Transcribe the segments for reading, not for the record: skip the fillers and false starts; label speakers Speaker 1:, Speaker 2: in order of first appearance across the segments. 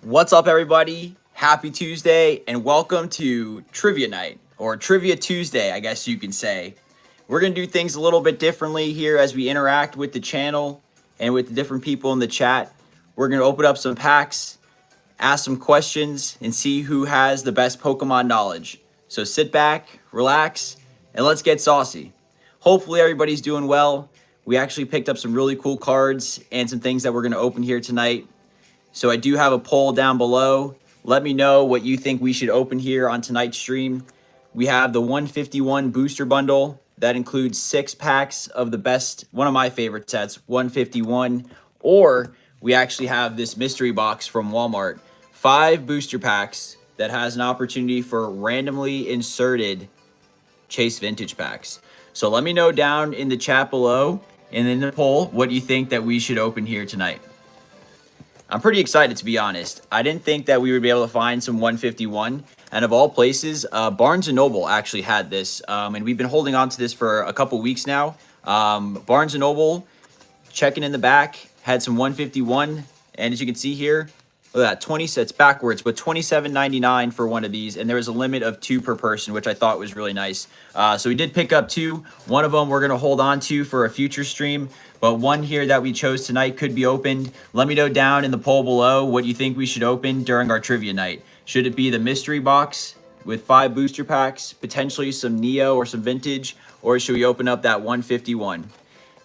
Speaker 1: What's up, everybody? Happy Tuesday, and welcome to Trivia Night, or Trivia Tuesday, I guess you can say. We're going to do things a little bit differently here as we interact with the channel and with the different people in the chat. We're going to open up some packs, ask some questions, and see who has the best Pokemon knowledge. So sit back, relax, and let's get saucy. Hopefully everybody's doing well. We actually picked up some really cool cards and some things that we're going to open here tonight. So I do have a poll down below. Let me know what you think we should open here on tonight's stream. We have the 151 booster bundle. That includes 6 packs of the best, one of my favorite sets, 151. Or we actually have this mystery box from Walmart. 5 booster packs that has an opportunity for randomly inserted Chase Vintage packs. So let me know down in the chat below and in the poll what you think that we should open here tonight. I'm pretty excited, to be honest. I didn't think that we would be able to find some 151. And of all places, Barnes & Noble actually had this. And we've been holding on to this for a couple weeks now. Barnes & Noble, checking in the back, had some 151. And as you can see here, look at that, 20 sets backwards, but $27.99 for one of these. And there was a limit of 2 per person, which I thought was really nice. So we did pick up 2. One of them we're going to hold on to for a future stream. But one here that we chose tonight could be opened. Let me know down in the poll below what you think we should open during our trivia night. Should it be the mystery box with 5 booster packs, potentially some Neo or some Vintage, or should we open up that 151?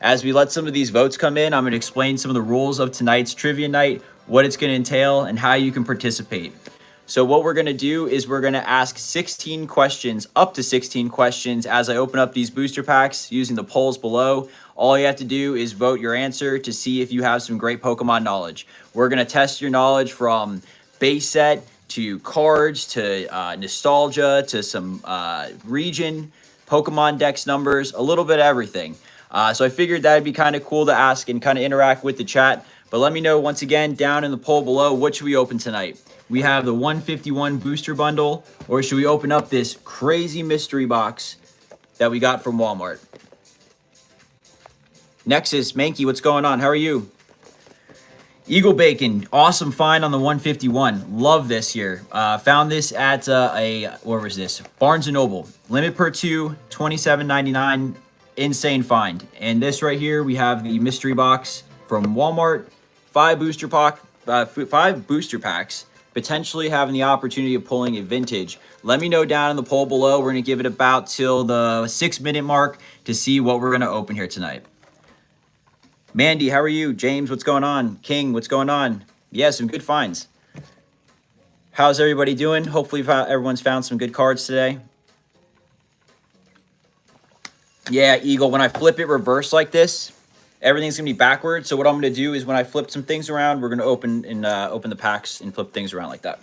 Speaker 1: As we let some of these votes come in, I'm going to explain some of the rules of tonight's trivia night, what it's going to entail, and how you can participate. So what we're going to do is we're going to ask 16 questions, up to 16 questions, as I open up these booster packs using the polls below. All you have to do is vote your answer to see if you have some great Pokemon knowledge. We're going to test your knowledge from base set to cards to nostalgia to some region, Pokemon Dex numbers, a little bit of everything. So I figured that'd be kind of cool to ask and kind of interact with the chat. But let me know once again down in the poll below, what should we open tonight? We have the 151 booster bundle, or should we open up this crazy mystery box that we got from Walmart? Nexus, Mankey, what's going on? How are you? Eagle Bacon, awesome find on the 151. Love this here. Found this at where was this? Barnes & Noble. Limit per 2, $27.99. Insane find. And this right here, we have the mystery box from Walmart. 5 booster packs. Potentially having the opportunity of pulling a Vintage. Let me know down in the poll below. We're going to give it about till the 6-minute mark to see what we're going to open here tonight. Mandy, how are you? James, what's going on? King, what's going on? Yeah, some good finds. How's everybody doing? Hopefully everyone's found some good cards today. Yeah, Eagle, when I flip it reverse like this, everything's going to be backwards. So what I'm going to do is when I flip some things around, we're going to open the packs and flip things around like that.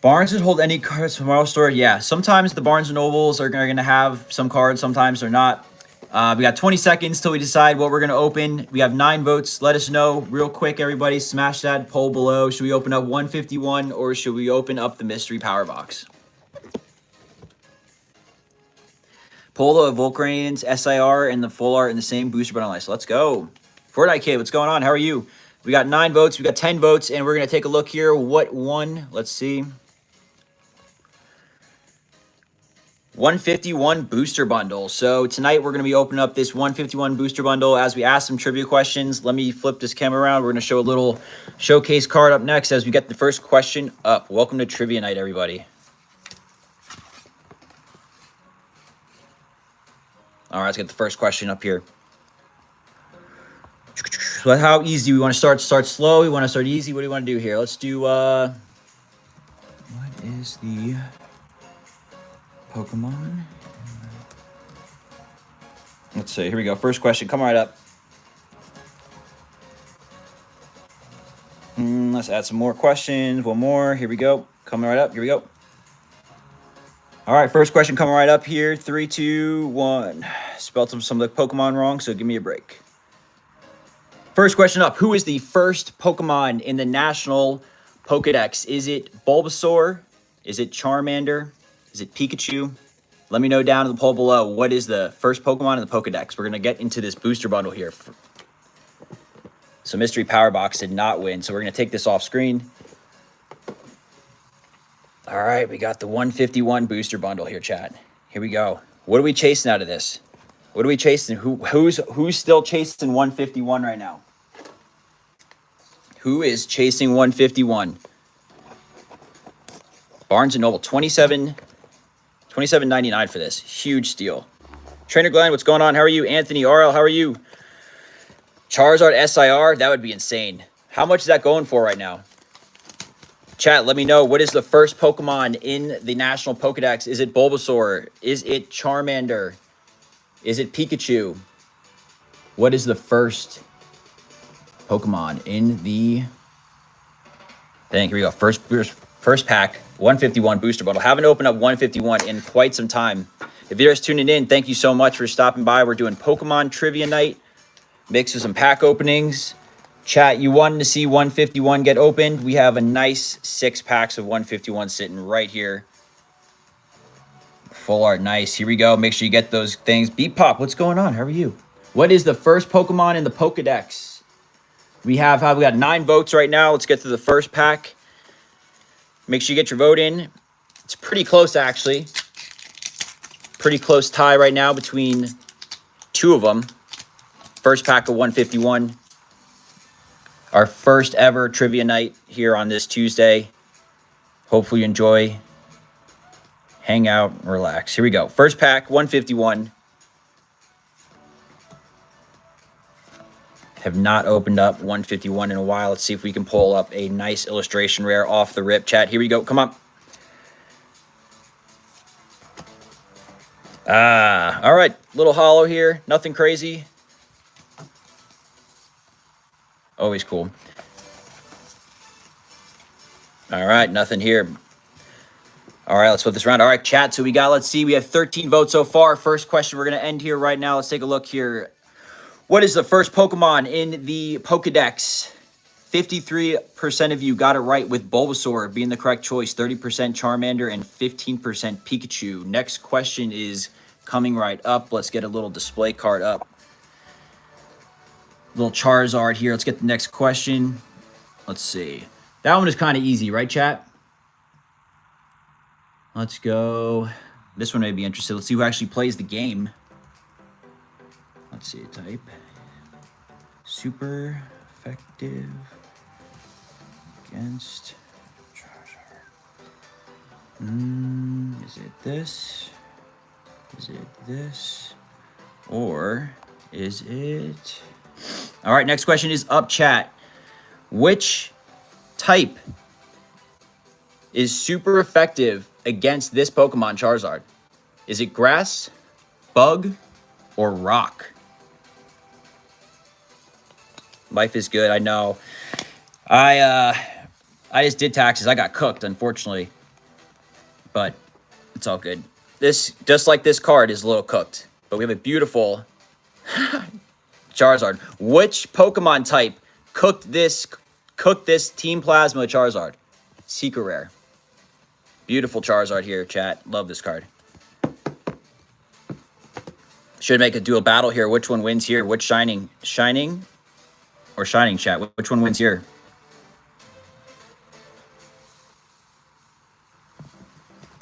Speaker 1: Barnes hold any cards from our store? Yeah, sometimes the Barnes & Nobles are going to have some cards. Sometimes they're not. We got 20 seconds till we decide what we're going to open. We have 9 votes. Let us know real quick, everybody. Smash that poll below. Should we open up 151 or should we open up the mystery power box? Polo, Volcanians, SIR, and the full art in the same booster bundle. So let's go. Fortnite Kid, what's going on? How are you? We got 9 votes. We got 10 votes, and we're going to take a look here. What won? Let's see. 151 booster bundle. So tonight we're going to be opening up this 151 booster bundle as we ask some trivia questions. Let me flip this camera around. We're going to show a little showcase card up next as we get the first question up. Welcome to Trivia Night, everybody. All right, let's get the first question up here. So how easy? We want to start slow. We want to start easy. What do you want to do here? Let's do, what is the Pokemon? Let's see. Here we go. First question. Come right up. Let's add some more questions. One more. Here we go. Coming right up. Here we go. All right, first question coming right up here. 3, 2, 1. Spelled some of the Pokemon wrong, so give me a break. First question up. Who is the first Pokemon in the National Pokedex? Is it Bulbasaur? Is it Charmander? Is it Pikachu? Let me know down in the poll below what is the first Pokemon in the Pokedex. We're going to get into this booster bundle here. So Mystery Power Box did not win. So we're going to take this off screen. All right, we got the 151 booster bundle here, chat. Here we go. What are we chasing out of this? What are we chasing? Who's still chasing 151 right now? Who is chasing 151? Barnes & Noble, $27.99 for this. Huge steal. Trainer Glenn, what's going on? How are you? Anthony RL, how are you? Charizard SIR, that would be insane. How much is that going for right now? Chat, let me know. What is the first Pokemon in the National Pokedex? Is it Bulbasaur? Is it Charmander? Is it Pikachu? What is the first Pokemon in the... Here we go. First pack, 151 booster bundle. Haven't opened up 151 in quite some time. If you're just tuning in, thank you so much for stopping by. We're doing Pokemon Trivia Night, mixed with some pack openings. Chat, you wanted to see 151 get opened. We have a nice 6 packs of 151 sitting right here. Full art, nice. Here we go. Make sure you get those things. Beat Pop, what's going on? How are you? What is the first Pokemon in the Pokedex? We got 9 votes right now. Let's get to the first pack. Make sure you get your vote in. It's pretty close, actually. Pretty close tie right now between 2 of them. First pack of 151. Our first ever trivia night here on this Tuesday. Hopefully you enjoy. Hang out and relax. Here we go. First pack, 151. Have not opened up 151 in a while. Let's see if we can pull up a nice illustration rare off the rip. Chat, here we go. Come on. All right. Little hollow here. Nothing crazy. Always cool. All right. Nothing here. All right. Let's flip this around. All right, chat. So we have 13 votes so far. First question we're going to end here right now. Let's take a look here. What is the first Pokemon in the Pokedex? 53% of you got it right with Bulbasaur being the correct choice. 30% Charmander and 15% Pikachu. Next question is coming right up. Let's get a little display card up. Little Charizard here. Let's get the next question. Let's see. That one is kind of easy, right, chat? Let's go. This one may be interesting. Let's see who actually plays the game. Let's see, type. Super effective against Charizard. Is it this? Is it this? Or is it... All right, next question is up, chat. Which type is super effective against this Pokemon Charizard? Is it grass, bug, or rock? Life is good, I know. I just did taxes. I got cooked, unfortunately. But it's all good. This, just like this card, is a little cooked. But we have a beautiful Charizard. Which Pokemon type cooked this Team Plasma Charizard? Secret rare. Beautiful Charizard here, chat. Love this card. Should make a dual battle here. Which one wins here? Which Shining? Shining or Shining, chat? Which one wins here?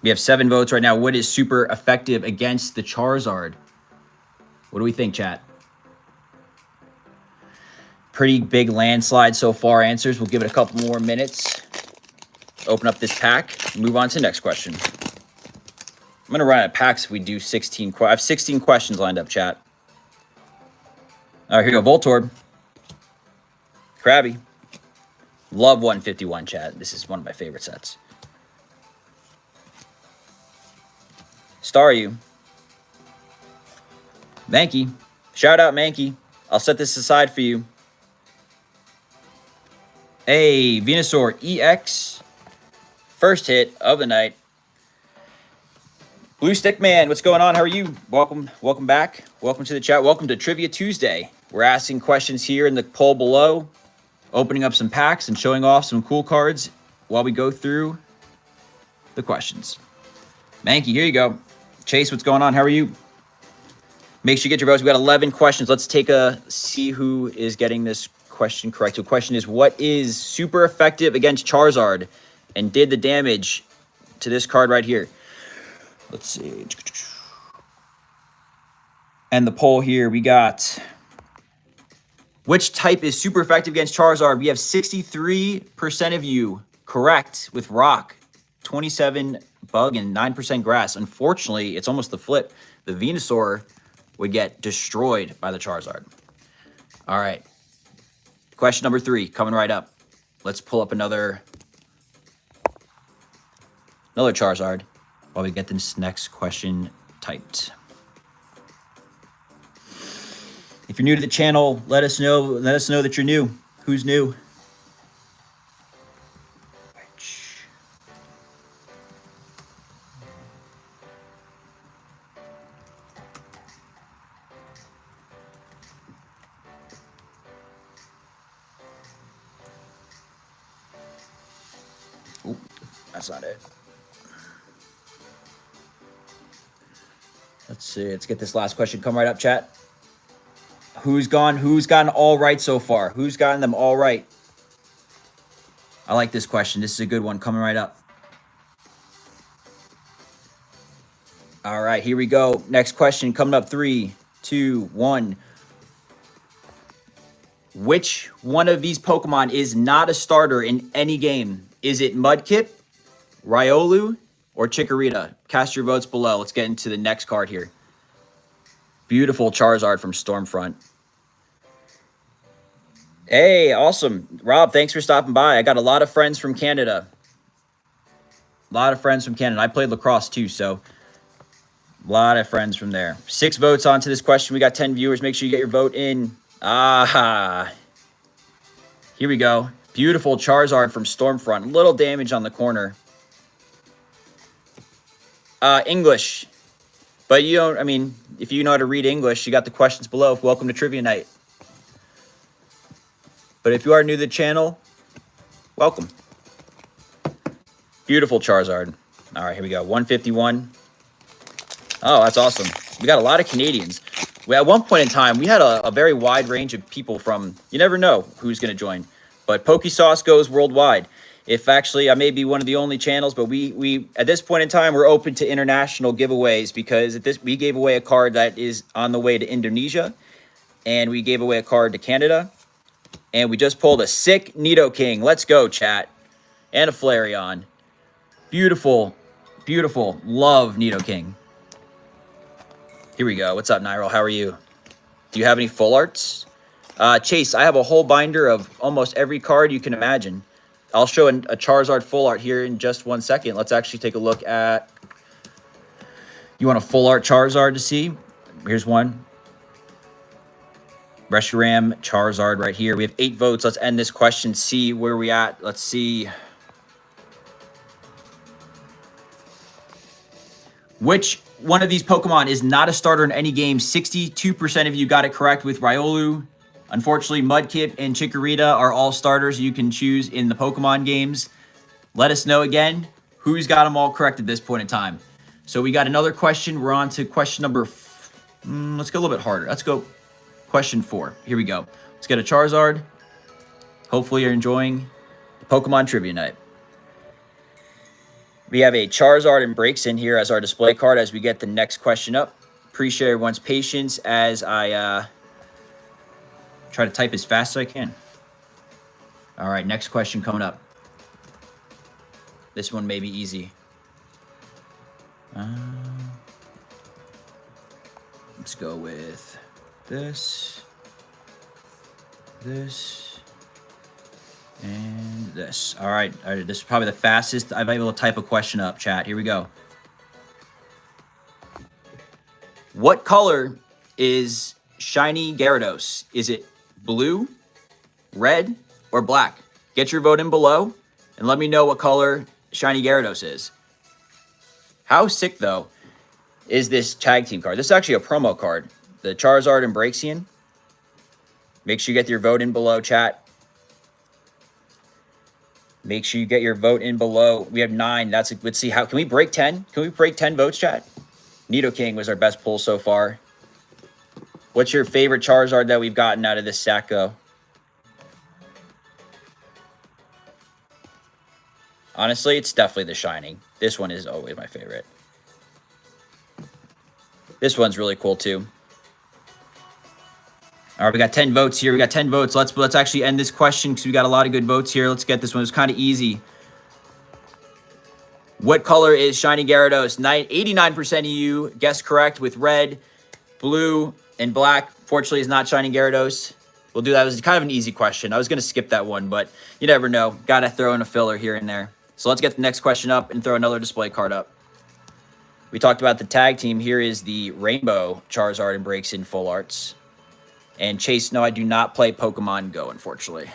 Speaker 1: We have 7 votes right now. What is super effective against the Charizard? What do we think, chat? Pretty big landslide so far answers. We'll give it a couple more minutes. Open up this pack. Move on to the next question. I'm going to run out of packs if we do 16. I have 16 questions lined up, chat. All right, here we go. Voltorb. Krabby. Love 151, chat. This is one of my favorite sets. Staryu. Mankey. Shout out, Mankey. I'll set this aside for you. Hey, Venusaur EX. First hit of the night. Blue Stick Man, what's going on? How are you? Welcome back. Welcome to the chat. Welcome to Trivia Tuesday. We're asking questions here in the poll below, opening up some packs and showing off some cool cards while we go through the questions. Mankey, here you go. Chase, what's going on? How are you? Make sure you get your votes. We got 11 questions. Let's take a see who is getting this question correct. So the question is, what is super effective against Charizard and did the damage to this card right here? Let's see. And the poll here, we got, which type is super effective against Charizard? We have 63% of you correct with Rock, 27 Bug, and 9% Grass. Unfortunately, it's almost the flip. The Venusaur would get destroyed by the Charizard. All right. Question number 3, coming right up. Let's pull up another Charizard while we get this next question typed. If you're new to the channel, let us know. Let us know that you're new. Who's new? Oop, that's not it. Let's see. Let's get this last question. Come right up, chat. Who's gotten all right so far? Who's gotten them all right? I like this question. This is a good one. Coming right up. All right, here we go. Next question coming up. 3, 2, 1. Which one of these Pokemon is not a starter in any game? Is it Mudkip, Riolu, or Chikorita? Cast your votes below. Let's get into the next card here. Beautiful Charizard from Stormfront. Hey, awesome. Rob, thanks for stopping by. I got a lot of friends from Canada. I played lacrosse too, so a lot of friends from there. 6 votes onto this question. We got 10 viewers. Make sure you get your vote in. Aha. Here we go. Beautiful Charizard from Stormfront. Little damage on the corner. English. But you don't, I mean, if you know how to read English, you got the questions below. Welcome to Trivia Night. But if you are new to the channel, welcome. Beautiful Charizard. All right, here we go. 151. Oh, that's awesome. We got a lot of Canadians. At one point in time, we had a very wide range of people from, you never know who's going to join. But PokeSauce goes worldwide. If actually, I may be one of the only channels, but we at this point in time, we're open to international giveaways because we gave away a card that is on the way to Indonesia, and we gave away a card to Canada, and we just pulled a sick Nidoking. Let's go, chat. And a Flareon. Beautiful, beautiful. Love Nidoking. Here we go. What's up, Nyril? How are you? Do you have any full arts? Chase, I have a whole binder of almost every card you can imagine. I'll show a Charizard full art here in just 1 second. Let's actually take a look at... You want a full art Charizard to see? Here's one. Reshiram Charizard right here. We have 8 votes. Let's end this question. See where we at. Let's see. Which one of these Pokemon is not a starter in any game? 62% of you got it correct with Riolu. Unfortunately, Mudkip and Chikorita are all starters you can choose in the Pokemon games. Let us know again who's got them all correct at this point in time. So we got another question. We're on to question number... let's go a little bit harder. Let's go question 4. Here we go. Let's get a Charizard. Hopefully you're enjoying the Pokemon Trivia Night. We have a Charizard and Breaks in here as our display card as we get the next question up. Appreciate everyone's patience as I try to type as fast as I can. All right, next question coming up. This one may be easy. Let's go with this, and this. All right, this is probably the fastest I've been able to type a question up, chat. Here we go. What color is shiny Gyarados? Is it blue, red, or black? Get your vote in below and let me know what color shiny Gyarados is. How sick, though, is this tag team card? This is actually a promo card. The Charizard and Braixen. Make sure you get your vote in below, chat. Make sure you get your vote in below. We have 9. Let's see how. Can we break 10? Can we break 10 votes, chat? Nidoking was our best pull so far. What's your favorite Charizard that we've gotten out of this stack, though? Honestly, it's definitely the Shining. This one is always my favorite. This one's really cool too. All right, we got 10 votes here. We got 10 votes. Let's actually end this question because we got a lot of good votes here. Let's get this one. It's kind of easy. What color is Shiny Gyarados? 89% of you guessed correct with red, blue, and black. Fortunately, it's not Shiny Gyarados. We'll do that. It was kind of an easy question. I was going to skip that one, but you never know. Got to throw in a filler here and there. So let's get the next question up and throw another display card up. We talked about the tag team. Here is the Rainbow Charizard and Breaks in Full Arts. And Chase, no, I do not play Pokemon Go, unfortunately.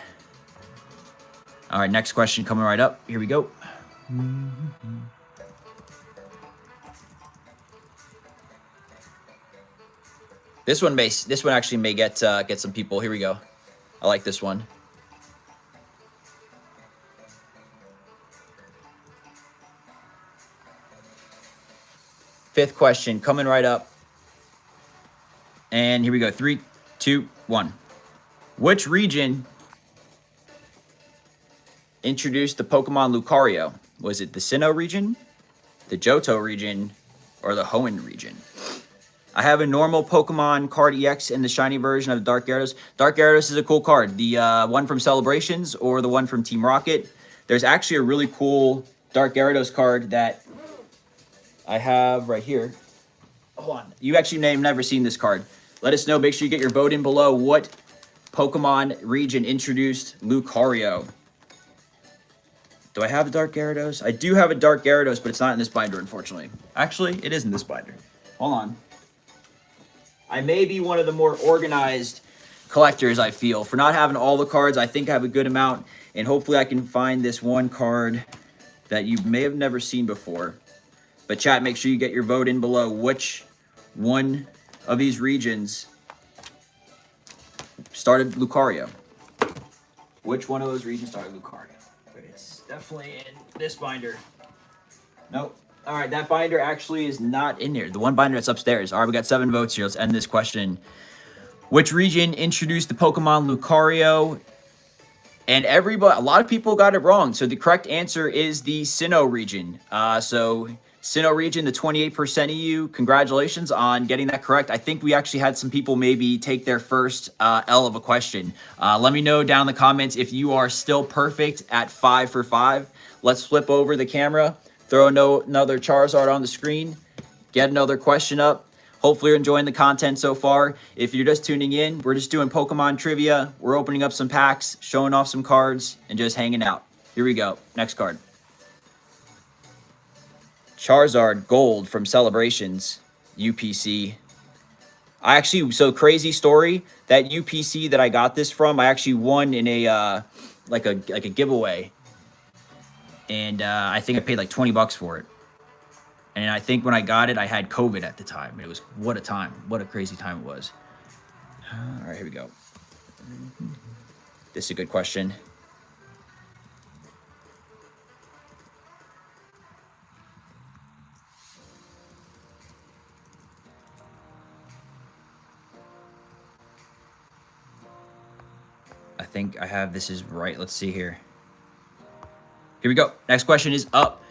Speaker 1: All right, next question coming right up. Here we go. This one actually may get some people. Here we go. I like this one. Fifth question coming right up. And here we go. 3, 2, 1. Which region introduced the Pokemon Lucario? Was it the Sinnoh region, the Johto region, or the Hoenn region? I have a normal Pokemon card EX in the shiny version of Dark Gyarados. Dark Gyarados is a cool card. The one from Celebrations or the one from Team Rocket. There's actually a really cool Dark Gyarados card that I have right here. Hold on. You actually may have never seen this card. Let us know. Make sure you get your vote in below. What Pokemon region introduced Lucario? Do I have a Dark Gyarados? I do have a Dark Gyarados, but it's not in this binder, unfortunately. Actually, it is in this binder. Hold on. I may be one of the more organized collectors, I feel. For not having all the cards, I think I have a good amount. And hopefully I can find this one card that you may have never seen before. But chat, make sure you get your vote in below. Which one of these regions started Lucario? Which one of those regions started Lucario? It's definitely in this binder. Nope. All right, that binder actually is not in here. The one binder that's upstairs. All right, we got 7 votes here. Let's end this question. Which region introduced the Pokemon Lucario? And a lot of people got it wrong. So the correct answer is the Sinnoh region. So Sinnoh region, the 28% of you, congratulations on getting that correct. I think we actually had some people maybe take their first L of a question. Let me know down in the comments if you are still perfect at 5 for 5. Let's flip over the camera, throw another Charizard on the screen, get another question up. Hopefully you're enjoying the content so far. If you're just tuning in, we're just doing Pokemon trivia. We're opening up some packs, showing off some cards, and just hanging out. Here we go. Next card. Charizard Gold from Celebrations, UPC. So crazy story, that UPC that I got this from, I actually won in a like a giveaway. And I think I paid like 20 bucks for it. And I think when I got it, I had COVID at the time. It was, what a time. What a crazy time it was. All right, here we go. This is a good question. I think I have, this is right. Let's see here. Here we go. Next question is up.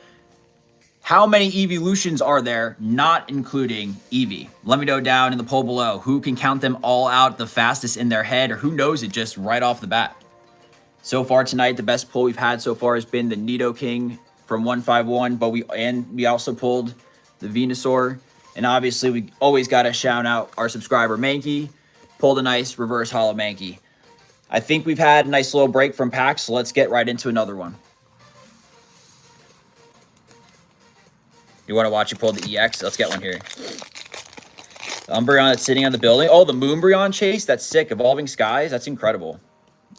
Speaker 1: How many evolutions are there, not including Eevee? Let me know down in the poll below. Who can count them all out the fastest in their head, or who knows it just right off the bat? So far tonight, the best pull we've had so far has been the Nidoking from 151, but we also pulled the Venusaur. And obviously, we always got to shout out our subscriber, Mankey. Pulled a nice reverse hollow Mankey. I think we've had a nice little break from packs, so let's get right into another one. You want to watch it pull the EX? Let's get one here. The Umbreon that's sitting on the building. Oh, the Moonbreon chase? That's sick. Evolving Skies? That's incredible.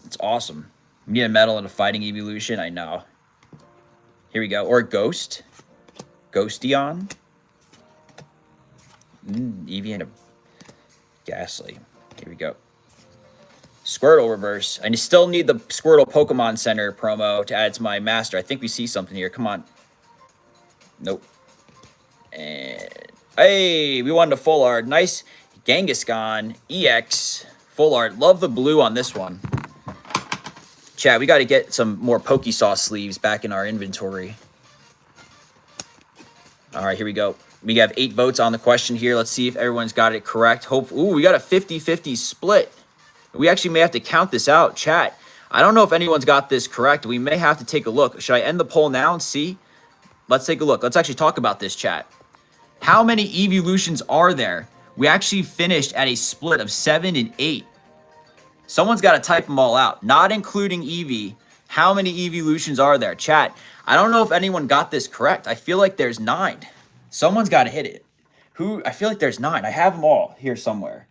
Speaker 1: It's awesome. We need a medal and a fighting evolution. I know. Here we go. Or Ghost. Ghosteon. Eevee and a Ghastly. Here we go. Squirtle reverse. I still need the Squirtle Pokemon Center promo to add to my master. I think we see something here. Come on. Nope. And hey, we won the full art. Nice Kangaskhan EX full art. Love the blue on this one. Chat, we got to get some more Pokesauce sleeves back in our inventory. All right, here we go. We have 8 votes on the question here. Let's see if everyone's got it correct. Ooh, we got a 50-50 split. We actually may have to count this out, chat. I don't know if anyone's got this correct. We may have to take a look. Should I end the poll now and see? Let's take a look. Let's actually talk about this, chat. How many evolutions are there? We actually finished at a split of 7 and 8. Someone's got to type them all out, not including Eevee. How many evolutions are there? Chat, I don't know if anyone got this correct. I feel like there's 9. Someone's got to hit it. I feel like there's 9. I have them all here somewhere.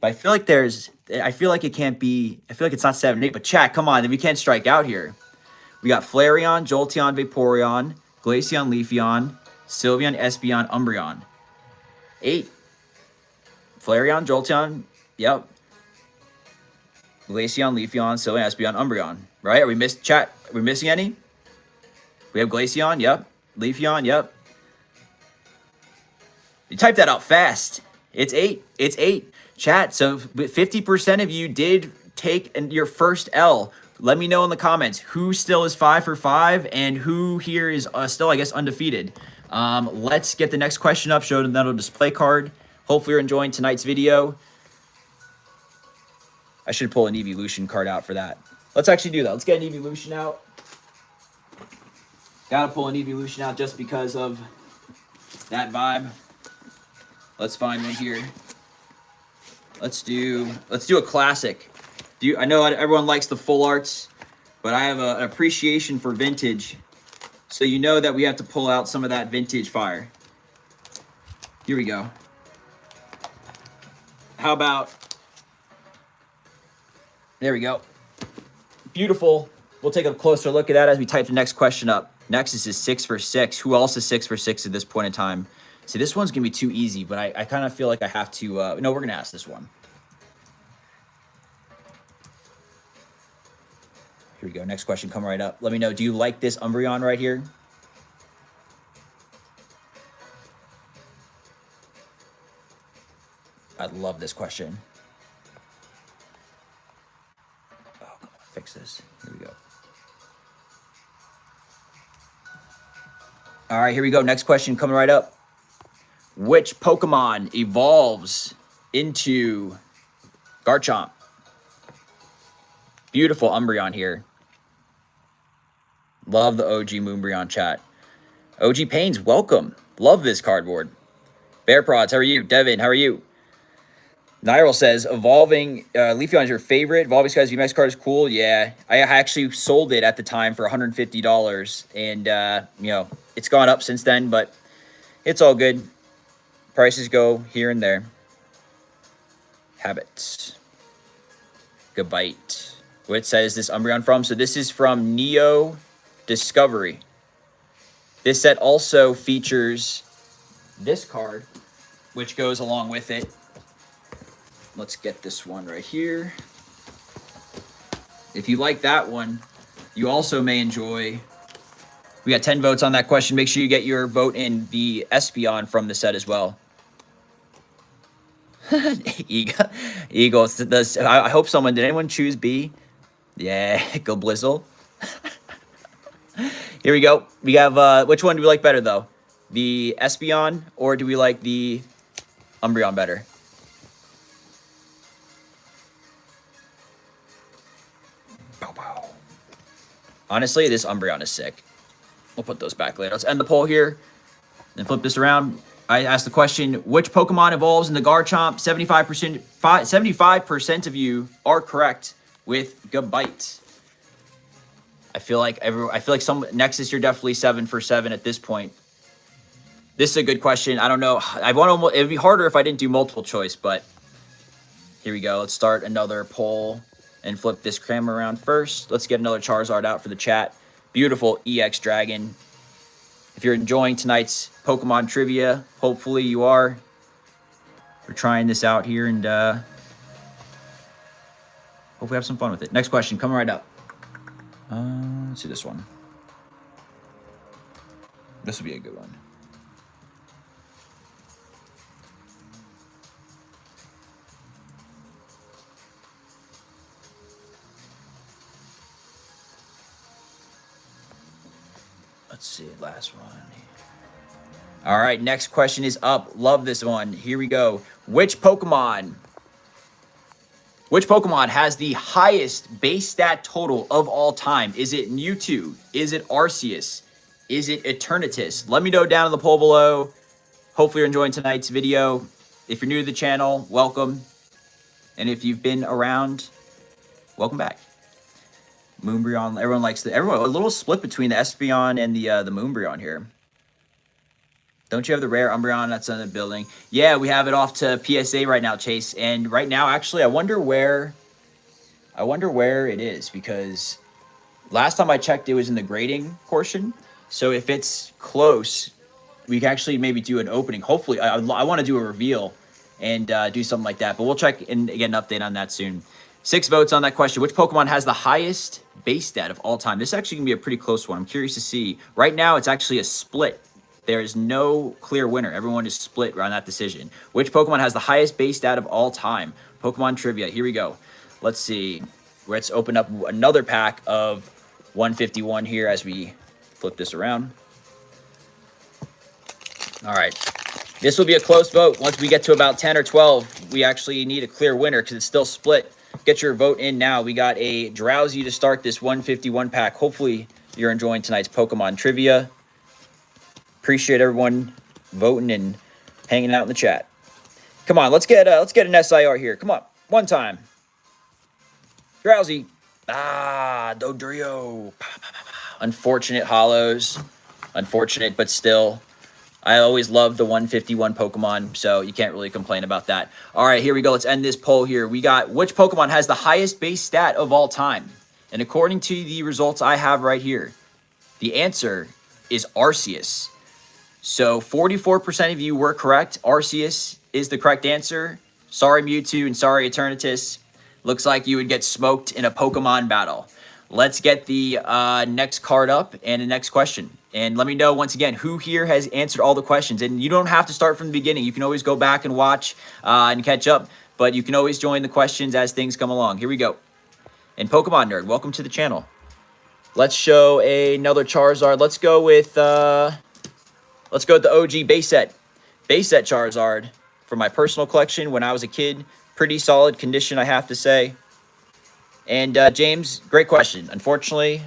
Speaker 1: But I feel like it can't be, I feel like it's not 7, 8. But chat, come on, we can't strike out here. We got Flareon, Jolteon, Vaporeon, Glaceon, Leafeon, Sylveon, Espeon, Umbreon. 8. Flareon, Jolteon, yep. Glaceon, Leafeon, Sylveon, Espeon, Umbreon. Right? Are we missing any? We have Glaceon, yep. Leafeon, yep. You typed that out fast. It's 8. It's 8. Chat, so 50% of you did take your first L. Let me know in the comments who still is 5 for 5 and who here is still, I guess, undefeated. Let's get the next question up, show them that display card. Hopefully you're enjoying tonight's video. I should pull an evolution card out for that. Let's actually do that. Let's get an evolution out. Gotta pull an evolution out just because of that vibe. Let's find one here. Let's do a classic. I know everyone likes the full arts, but I have an appreciation for vintage. So you know that we have to pull out some of that vintage fire. Here we go. How about... There we go. Beautiful. We'll take a closer look at that as we type the next question up. Nexus is 6 for 6. Who else is 6 for 6 at this point in time? See, this one's going to be too easy, but I kind of feel like I have to... no, we're going to ask this one. Here we go. Next question coming right up. Let me know. Do you like this Umbreon right here? I love this question. Oh, come on. Fix this. Here we go. All right, here we go. Next question coming right up. Which Pokemon evolves into Garchomp? Beautiful Umbreon here. Love the OG Moonbreon chat. OG Pains, welcome. Love this cardboard. Bear Prods, how are you? Devin, how are you? Nyril says, evolving, Leafeon is your favorite. Evolving Skies VMAX card is cool. Yeah, I actually sold it at the time for $150. And, you know, it's gone up since then, but it's all good. Prices go here and there. Habits. Good bite. What set is this Umbreon from? So this is from Neo Discovery. This set also features this card, which goes along with it. Let's get this one right here. If you like that one, you also may enjoy... We got 10 votes on that question. Make sure you get your vote in the Espeon from the set as well. Eagle. I hope someone... Did anyone choose B? Yeah, go Blizzle. Here we go. We have... which one do we like better, though? The Espeon, or do we like the Umbreon better? Honestly, this Umbreon is sick. We'll put those back later. Let's end the poll here and flip this around. I asked the question, which Pokemon evolves into Garchomp? 75% of you are correct with Gabite. I feel like some Nexus, you're definitely 7 for 7 at this point. This is a good question. I don't know. It would be harder if I didn't do multiple choice, but here we go. Let's start another poll and flip this camera around first. Let's get another Charizard out for the chat. Beautiful EX Dragon. If you're enjoying tonight's Pokemon trivia, hopefully you are. We're trying this out here and hopefully have some fun with it. Next question, coming right up. Let's do this one. This will be a good one. see, last one. All right, next question is up. Love this one. Here we go. Which Pokemon has the highest base stat total of all time? Is it Mewtwo? Is it Arceus? Is it Eternatus? Let me know down in the poll below. Hopefully you're enjoying tonight's video. If you're new to the channel, welcome. And if you've been around, welcome back. Moonbreon, everyone likes a little split between the Espeon and the Moonbreon here. Don't you have the rare Umbreon that's in the building? Yeah, we have it off to PSA right now, Chase. And right now, actually, I wonder where it is, because last time I checked, it was in the grading portion. So if it's close, we can actually maybe do an opening. Hopefully, I want to do a reveal and do something like that. But we'll check and get an update on that soon. 6 votes on that question. Which Pokemon has the highest base stat of all time? This is actually going to be a pretty close one. I'm curious to see. Right now, it's actually a split. There is no clear winner. Everyone is split around that decision. Which Pokemon has the highest base stat of all time? Pokemon trivia. Here we go. Let's see. Let's open up another pack of 151 here as we flip this around. All right. This will be a close vote. Once we get to about 10 or 12, we actually need a clear winner because it's still split. Get your vote in now. We got a Drowsy to start this 151 pack. Hopefully you're enjoying tonight's Pokemon trivia. Appreciate everyone voting and hanging out in the chat. Come on, let's get an SIR here. Come on, one time. Drowsy. Dodrio. Unfortunate hollows. Unfortunate, but still. I always love the 151 Pokemon, so you can't really complain about that. All right, here we go. Let's end this poll here. We got which Pokemon has the highest base stat of all time? And according to the results I have right here, the answer is Arceus. So 44% of you were correct. Arceus is the correct answer. Sorry, Mewtwo, and sorry, Eternatus. Looks like you would get smoked in a Pokemon battle. Let's get the next card up and the next question. And let me know, once again, who here has answered all the questions. And you don't have to start from the beginning. You can always go back and watch and catch up. But you can always join the questions as things come along. Here we go. And Pokemon Nerd, welcome to the channel. Let's show another Charizard. Let's go with the OG base set. Base set Charizard from my personal collection when I was a kid. Pretty solid condition, I have to say. And James, great question. Unfortunately,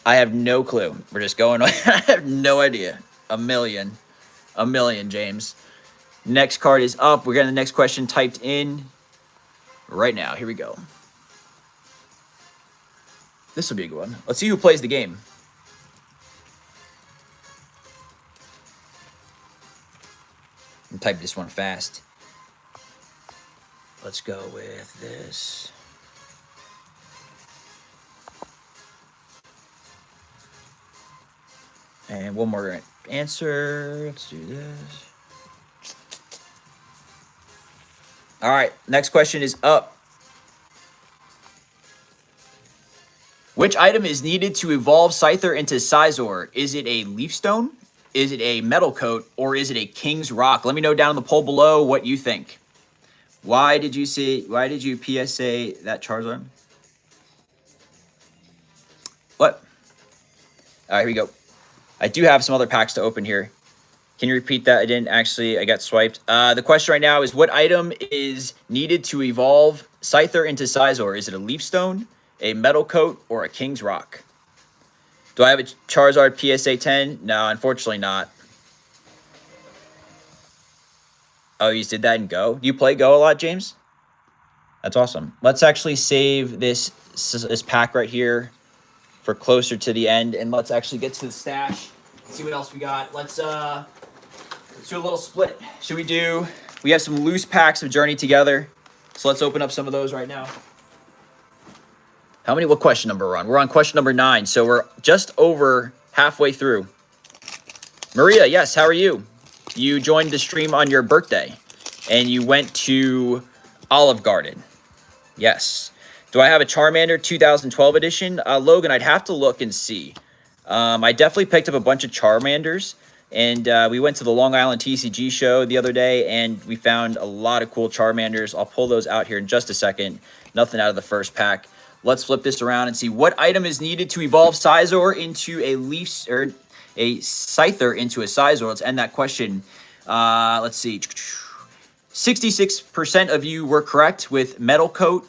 Speaker 1: I have no clue. We're just going on. I have no idea. A million, James. Next card is up. We're getting the next question typed in right now. Here we go. This will be a good one. Let's see who plays the game. And type this one fast. Let's go with this. And one more answer. Let's do this. All right, next question is up. Which item is needed to evolve Scyther into Scizor? Is it a Leaf Stone? Is it a Metal Coat? Or is it a King's Rock? Let me know down in the poll below what you think. Why did you PSA that Charizard? What? All right, here we go. I do have some other packs to open here. Can you repeat that? I got swiped. The question right now is what item is needed to evolve Scyther into Scizor? Is it a Leaf Stone, a Metal Coat, or a King's Rock? Do I have a Charizard PSA 10? No, unfortunately not. Oh, you did that in Go? Do you play Go a lot, James? That's awesome. Let's actually save this pack right here for closer to the end, and let's actually get to the stash. See what else we got. Let's do a little split. We have some loose packs of Journey Together, so let's open up some of those right now. What question number we're on? We're on question number 9, so we're just over halfway through. Maria, yes, how are you? You joined the stream on your birthday, and you went to Olive Garden. Yes. Do I have a Charmander 2012 edition? Logan, I'd have to look and see. I definitely picked up a bunch of Charmanders, and we went to the Long Island TCG show the other day, and we found a lot of cool Charmanders. I'll pull those out here in just a second. Nothing out of the first pack. Let's flip this around and see what item is needed to evolve Scizor into a Leaf or a Scyther into a Scizor. Let's end that question. Let's see. 66% of you were correct with Metal Coat.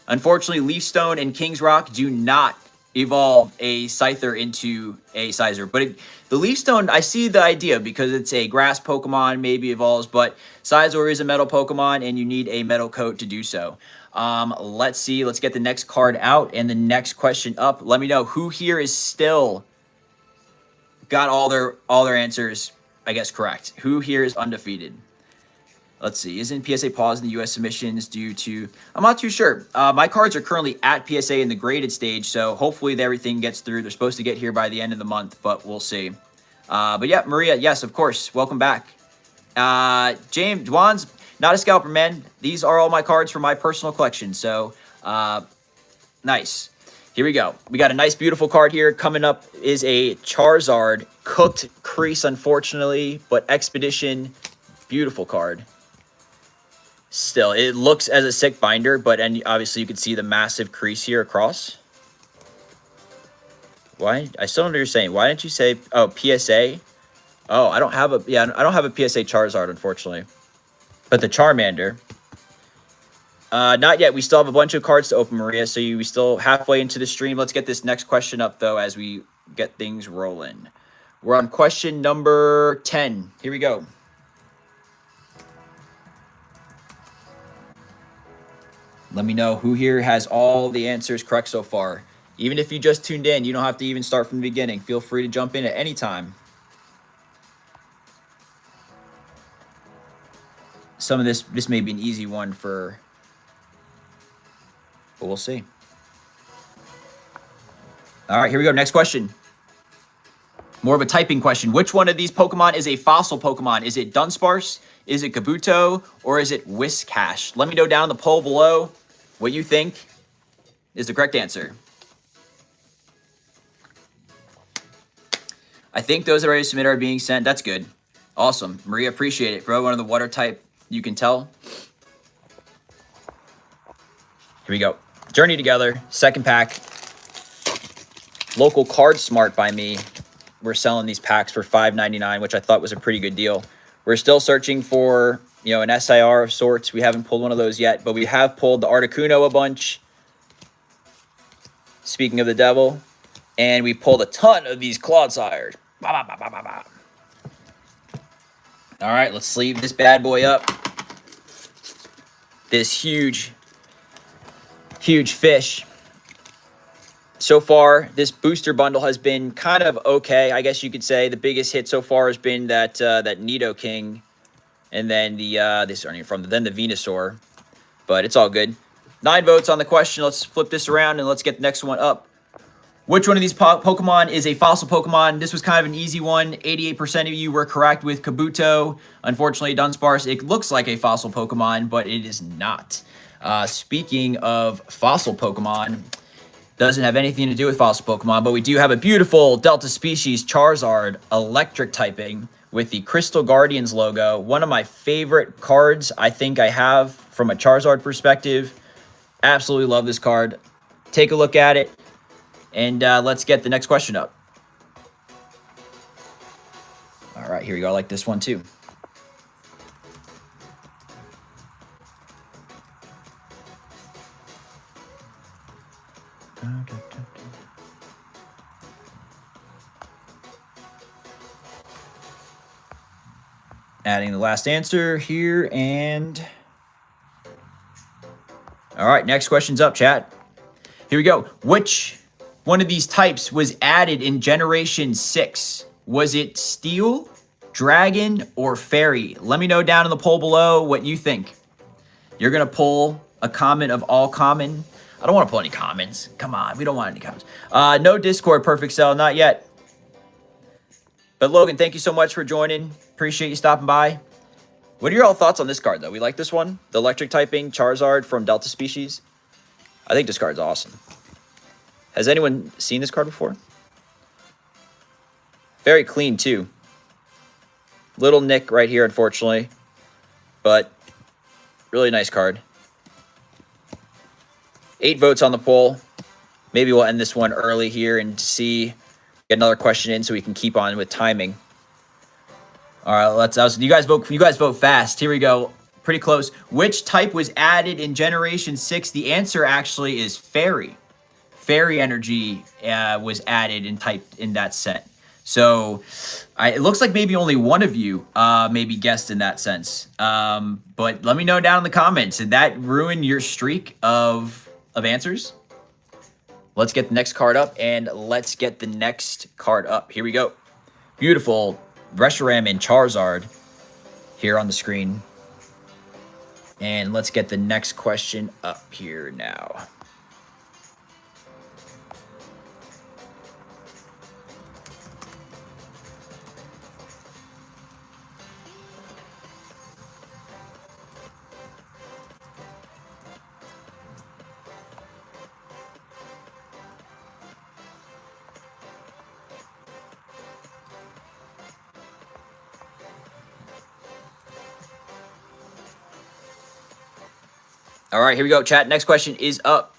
Speaker 1: Unfortunately, Leaf Stone and King's Rock do not evolve a Scyther into a Scizor. But the Leaf Stone, I see the idea because it's a grass Pokemon, maybe evolves, but Scizor is a metal Pokemon and you need a Metal Coat to do so. Let's see. Let's get the next card out and the next question up. Let me know who here is still got all their answers, I guess, correct. Who here is undefeated? Let's see. Isn't PSA paused in the U.S. submissions due to... I'm not too sure. My cards are currently at PSA in the graded stage, so hopefully everything gets through. They're supposed to get here by the end of the month, but we'll see. But yeah, Maria, yes, of course. Welcome back. James, Juan's not a scalper, man. These are all my cards from my personal collection, so nice. Here we go. We got a nice, beautiful card here. Coming up is a Charizard. Cooked crease, unfortunately, but Expedition, beautiful card. Still, it looks as a sick binder, but and obviously you can see the massive crease here across. Why? I still don't know what you're saying. Why didn't you say, oh, PSA? Oh, I don't have a, yeah, I don't have a PSA Charizard, unfortunately. But the Charmander. Not yet. We still have a bunch of cards to open, Maria, so we still halfway into the stream. Let's get this next question up, though, as we get things rolling. We're on question number 10. Here we go. Let me know who here has all the answers correct so far. Even if you just tuned in, you don't have to even start from the beginning. Feel free to jump in at any time. Some of this may be an easy one for... but we'll see. All right, here we go. Next question. More of a typing question. Which one of these Pokemon is a fossil Pokemon? Is it Dunsparce? Is it Kabuto? Or is it Whiscash? Let me know down in the poll below what you think is the correct answer. I think those that are ready to submit are being sent. That's good. Awesome. Maria, appreciate it, bro. One of the water type, you can tell. Here we go. Journey Together, second pack. Local Card Smart by me. We're selling these packs for $5.99, which I thought was a pretty good deal. We're still searching for, you know, an SIR of sorts. We haven't pulled one of those yet, but we have pulled the Articuno a bunch. Speaking of the devil. And we pulled a ton of these Clodsires. All right, let's sleeve this bad boy up. This huge fish. So far, this booster bundle has been kind of okay, I guess you could say. The biggest hit so far has been that that Nidoking, and then the then the Venusaur. But it's all good. 9 votes on the question. Let's flip this around and let's get the next one up. Which one of these Pokemon is a fossil Pokemon? This was kind of an easy one. 88% of you were correct with Kabuto. Unfortunately, Dunsparce, it looks like a fossil Pokemon, but it is not. Speaking of fossil Pokemon, doesn't have anything to do with fossil Pokemon, but we do have a beautiful Delta Species Charizard electric typing with the Crystal Guardians logo. One of my favorite cards I think I have from a Charizard perspective. Absolutely love this card. Take a look at it, and let's get the next question up. All right, here we go. I like this one too. Adding the last answer here, and all right, next question's up, chat. Here we go. Which one of these types was added in Generation 6? Was it Steel, Dragon, or Fairy? Let me know down in the poll below what you think. You're gonna pull a comment of all common. I don't want to pull any comments. Come on, we don't want any comments. No Discord, Perfect Cell, not yet. But Logan, thank you so much for joining. Appreciate you stopping by. What are your all thoughts on this card, though? We like this one. The electric typing Charizard from Delta Species. I think this card's awesome. Has anyone seen this card before? Very clean, too. Little nick right here, unfortunately. But really nice card. 8 votes on the poll. Maybe we'll end this one early here and get another question in so we can keep on with timing. All right, let's. You guys vote. You guys vote fast. Here we go. Pretty close. Which type was added in Generation 6? The answer actually is Fairy. Fairy energy was added and typed in that set. So it looks like maybe only one of you maybe guessed in that sense. But let me know down in the comments. Did that ruin your streak of answers? Let's get the next card up, and let's get the next card up. Here we go. Beautiful Reshiram and Charizard here on the screen. And let's get the next question up here now. All right, here we go, chat. Next question is up.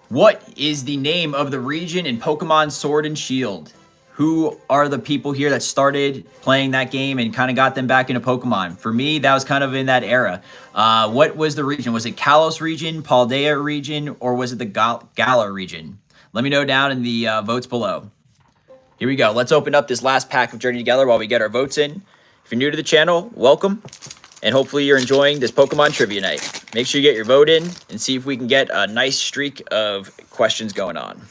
Speaker 1: What is the name of the region in Pokemon Sword and Shield? Who are the people here that started playing that game and kind of got them back into Pokemon? For me, that was kind of in that era. What was the region? Was it Kalos region, Paldea region, or was it the Galar region? Let me know down in the votes below. Here we go. Let's open up this last pack of Journey Together while we get our votes in. If you're new to the channel, welcome. And hopefully you're enjoying this Pokemon Trivia Night. Make sure you get your vote in and see if we can get a nice streak of questions going on.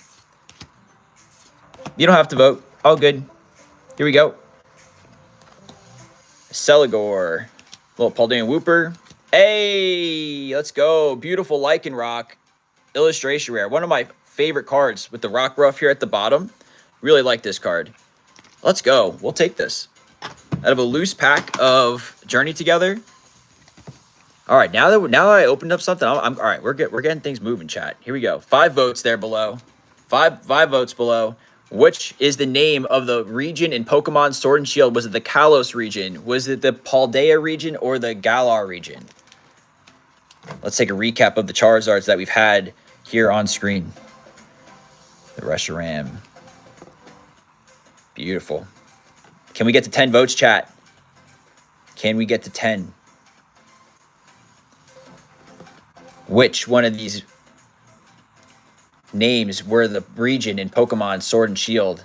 Speaker 1: You don't have to vote. All good. Here we go. Celigore. Little Paldean Wooper. Hey, let's go. Beautiful Lycanroc illustration rare. One of my favorite cards with the Rockruff here at the bottom. Really like this card. Let's go. We'll take this. Out of a loose pack of Journey Together. All right, now that I opened up something, all right. We're getting things moving, chat. Here we go. 5 votes there below. Five votes below. Which is the name of the region in Pokemon Sword and Shield? Was it the Kalos region? Was it the Paldea region or the Galar region? Let's take a recap of the Charizards that we've had here on screen. The Reshiram. Beautiful. Can we get to 10 votes, chat? Can we get to 10? Which one of these names were the region in Pokemon Sword and Shield?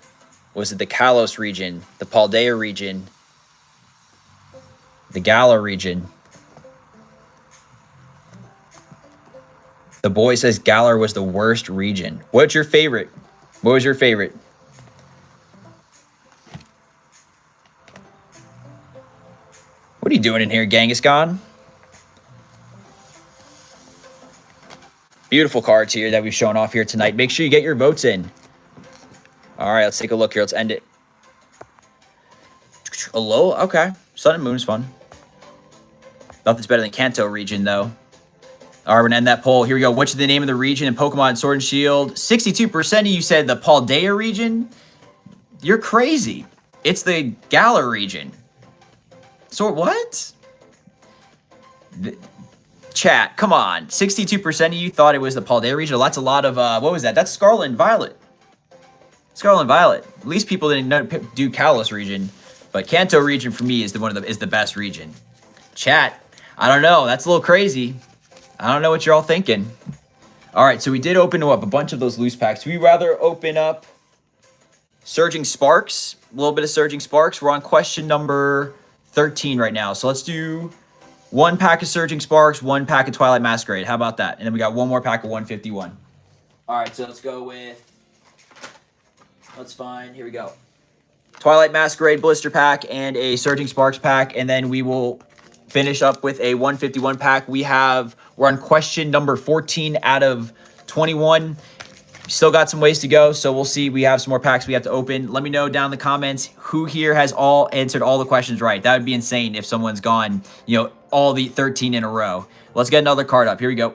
Speaker 1: Was it the Kalos region, the Paldea region, the Galar region? The boy says Galar was the worst region. What's your favorite? What was your favorite? What are you doing in here, Kangaskhan? Beautiful cards here that we've shown off here tonight. Make sure you get your votes in. All right, let's take a look here. Let's end it. A low? Okay. Sun and Moon is fun. Nothing's better than Kanto region, though. All right, we're going to end that poll. Here we go. What's the name of the region in Pokemon Sword and Shield? 62% of you said the Paldea region. You're crazy. It's the Galar region. So what? Chat, come on. 62% of you thought it was the Paldea region. That's a lot of, what was that? That's Scarlet and Violet. Scarlet and Violet. At least people didn't do Kalos region. But Kanto region for me is the best region. Chat, I don't know. That's a little crazy. I don't know what you're all thinking. All right, so we did open up a bunch of those loose packs. We'd rather open up Surging Sparks. A little bit of Surging Sparks. We're on question number 13 right now. So let's do 1 pack of Surging Sparks, 1 pack of Twilight Masquerade. How about that? And then we got 1 more pack of 151. All right, so let's go with, let's find, here we go. Twilight Masquerade blister pack and a Surging Sparks pack. And then we will finish up with a 151 pack. We're on question number 14 out of 21. Still got some ways to go, so we'll see. We have some more packs we have to open. Let me know down in the comments who here has answered all the questions right. That would be insane if someone's gone, all the 13 in a row. Let's get another card up. Here we go.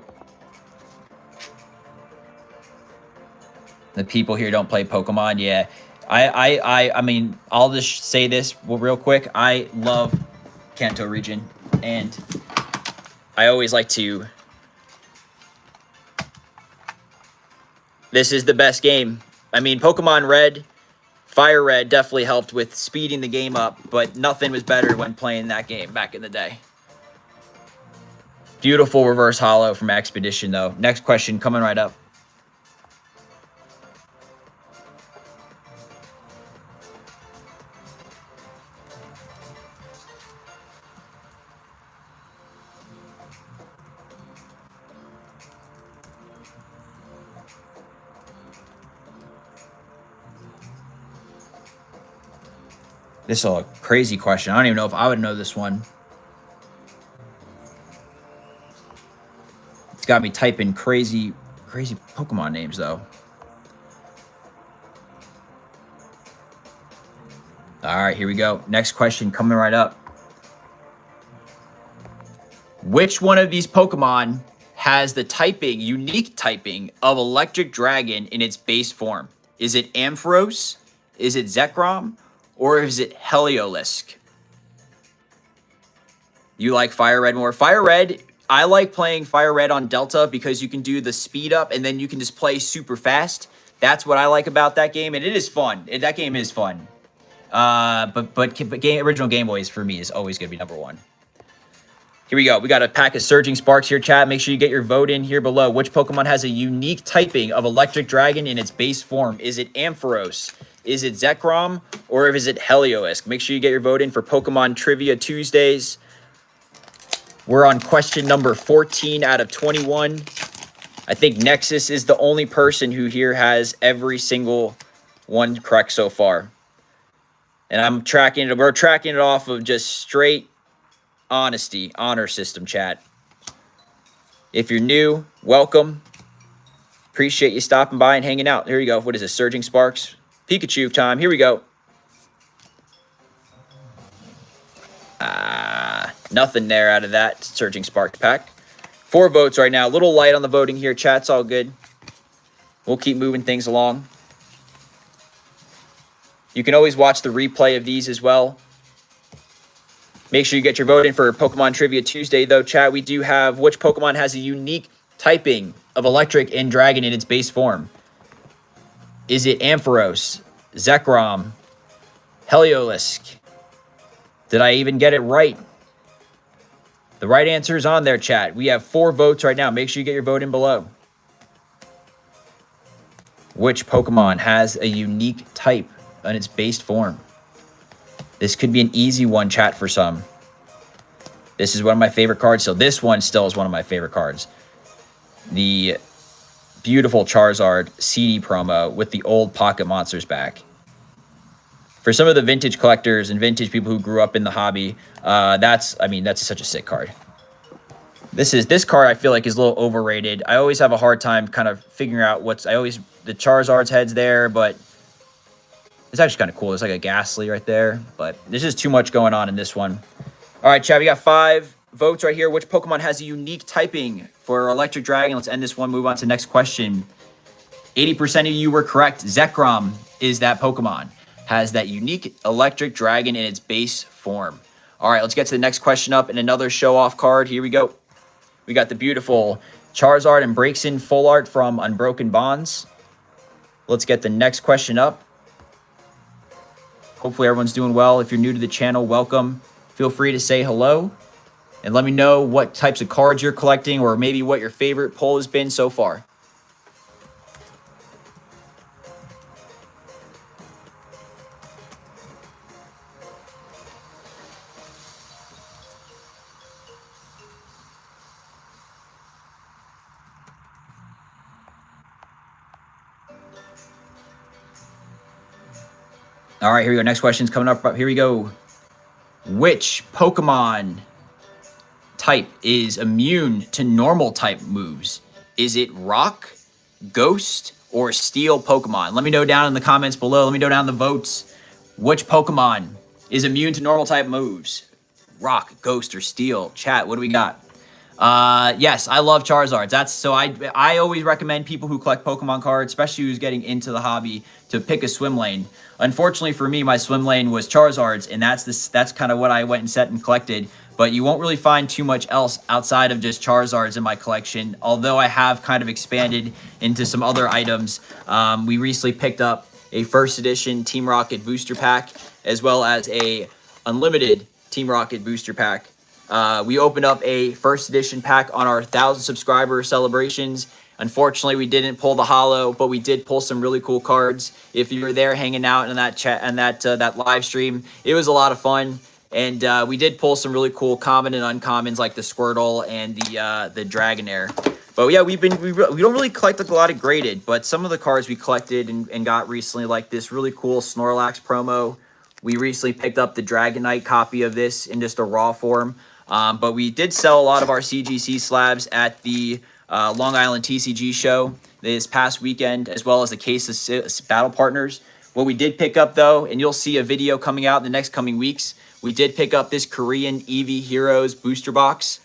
Speaker 1: The people here don't play Pokemon. Yeah, I mean, I'll just say this real quick. I love Kanto region, and I always like to This is the best game. I mean, Pokemon Red, Fire Red definitely helped with speeding the game up, but nothing was better when playing that game back in the day. Beautiful reverse holo from Expedition, though. Next question coming right up. This is a crazy question. I don't even know if I would know this one. It's got me typing crazy Pokemon names, though. All right, here we go. Next question coming right up. Which one of these Pokemon has the unique typing of Electric Dragon in its base form? Is it Ampharos? Is it Zekrom? Or is it Heliolisk? You like Fire Red more? Fire Red, I like playing Fire Red on Delta because you can do the speed up and then you can just play super fast. That's what I like about that game, and it is fun. That game is fun. But original Game Boys for me is always going to be number one. Here we go. We got a pack of Surging Sparks here, chat. Make sure you get your vote in here below. Which Pokemon has a unique typing of Electric Dragon in its base form? Is it Ampharos? Is it Zekrom? Or is it Heliolisk? Make sure you get your vote in for Pokemon Trivia Tuesdays. We're on question number 14 out of 21. I think Nexus is the only person who here has every single one correct so far. And I'm tracking it. We're tracking it off of just straight honesty, honor system, chat. If you're new, welcome. Appreciate you stopping by and hanging out. Here you go. What is this? Surging Sparks. Pikachu time. Here we go. Nothing there out of that Surging Spark pack. 4 votes right now. A little light on the voting here. Chat's all good. We'll keep moving things along. You can always watch the replay of these as well. Make sure you get your vote in for Pokemon Trivia Tuesday, though, chat. We do have which Pokemon has a unique typing of Electric and Dragon in its base form. Is it Ampharos, Zekrom, Heliolisk? Did I even get it right? The right answer is on there, chat. We have 4 votes right now. Make sure you get your vote in below. Which Pokemon has a unique type in its base form? This could be an easy one, chat, for some. This is one of my favorite cards. So this one still is one of my favorite cards. The beautiful Charizard CD promo with the old Pocket Monsters back. For some of the vintage collectors and vintage people who grew up in the hobby, that's such a sick card. This card I feel like is a little overrated. I always have a hard time kind of figuring out the Charizard's head's there, but it's actually kind of cool. There's like a Ghastly right there, but there's just too much going on in this one. All right, chat, we got 5 votes right here. Which Pokemon has a unique typing for Electric Dragon? Let's end this one, move on to the next question. 80% of you were correct. Zekrom is that Pokemon. Has that unique Electric Dragon in its base form. All right, let's get to the next question up and another show-off card. Here we go. We got the beautiful Charizard and Braixen full art from Unbroken Bonds. Let's get the next question up. Hopefully everyone's doing well. If you're new to the channel, welcome. Feel free to say hello and let me know what types of cards you're collecting or maybe what your favorite pull has been so far. All right, here we go. Next question's coming up. Here we go. Which Pokemon type is immune to normal type moves? Is it Rock, Ghost, or Steel Pokemon? Let me know down in the comments below. Let me know down in the votes. Which Pokemon is immune to normal type moves? Rock, Ghost, or Steel? Chat, what do we got? Yes, I love Charizards. I always recommend people who collect Pokemon cards, especially who's getting into the hobby, to pick a swim lane. Unfortunately for me, my swim lane was Charizards, and that's kind of what I went and set and collected. but you won't really find too much else outside of just Charizards in my collection, although I have kind of expanded into some other items. We recently picked up a first edition Team Rocket booster pack, as well as a unlimited Team Rocket booster pack. We opened up a first edition pack on our 1,000 subscriber celebrations. Unfortunately, we didn't pull the holo, but we did pull some really cool cards. If you were there hanging out in that chat and that live stream, it was a lot of fun. And we did pull some really cool common and uncommons like the Squirtle and the Dragonair. But yeah, we don't really collect a lot of graded, but some of the cards we collected and got recently, like this really cool Snorlax promo. We recently picked up the Dragonite copy of this in just a raw form. But we did sell a lot of our CGC slabs at the Long Island TCG show this past weekend, as well as the case of battle partners. What we did pick up, though, and you'll see a video coming out in the next coming weeks, we did pick up this Korean Eevee Heroes booster box.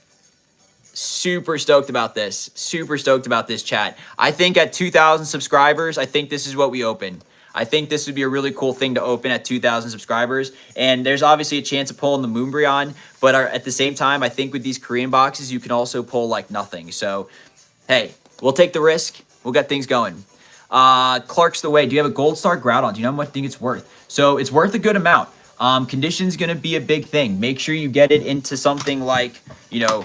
Speaker 1: Super stoked about this. Super stoked about this, chat. I think at 2,000 subscribers, I think this is what we open. I think this would be a really cool thing to open at 2,000 subscribers. And there's obviously a chance of pulling the Moonbreon, but at the same time, I think with these Korean boxes, you can also pull like nothing. So, hey, we'll take the risk. We'll get things going. Clark's the way. Do you have a Gold Star Groudon? Do you know how much I think it's worth? So it's worth a good amount. Condition's going to be a big thing. Make sure you get it into something like, you know,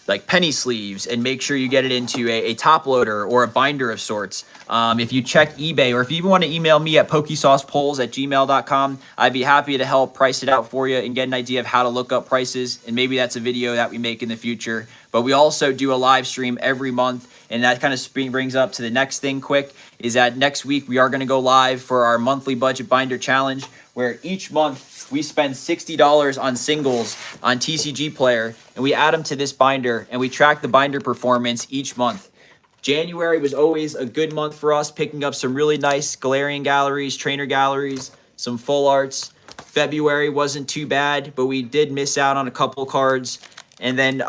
Speaker 1: like penny sleeves, and make sure you get it into a top loader or a binder of sorts. If you check eBay, or if you even want to email me at pokesaucepolls@gmail.com, I'd be happy to help price it out for you and get an idea of how to look up prices. And maybe that's a video that we make in the future. But we also do a live stream every month. And that kind of brings up to the next thing quick, is that next week we are going to go live for our monthly budget binder challenge, where each month we spend $60 on singles on TCG Player, and we add them to this binder, and we track the binder performance each month. January was always a good month for us, picking up some really nice Galarian galleries, trainer galleries, some full arts. February wasn't too bad, but we did miss out on a couple cards. And then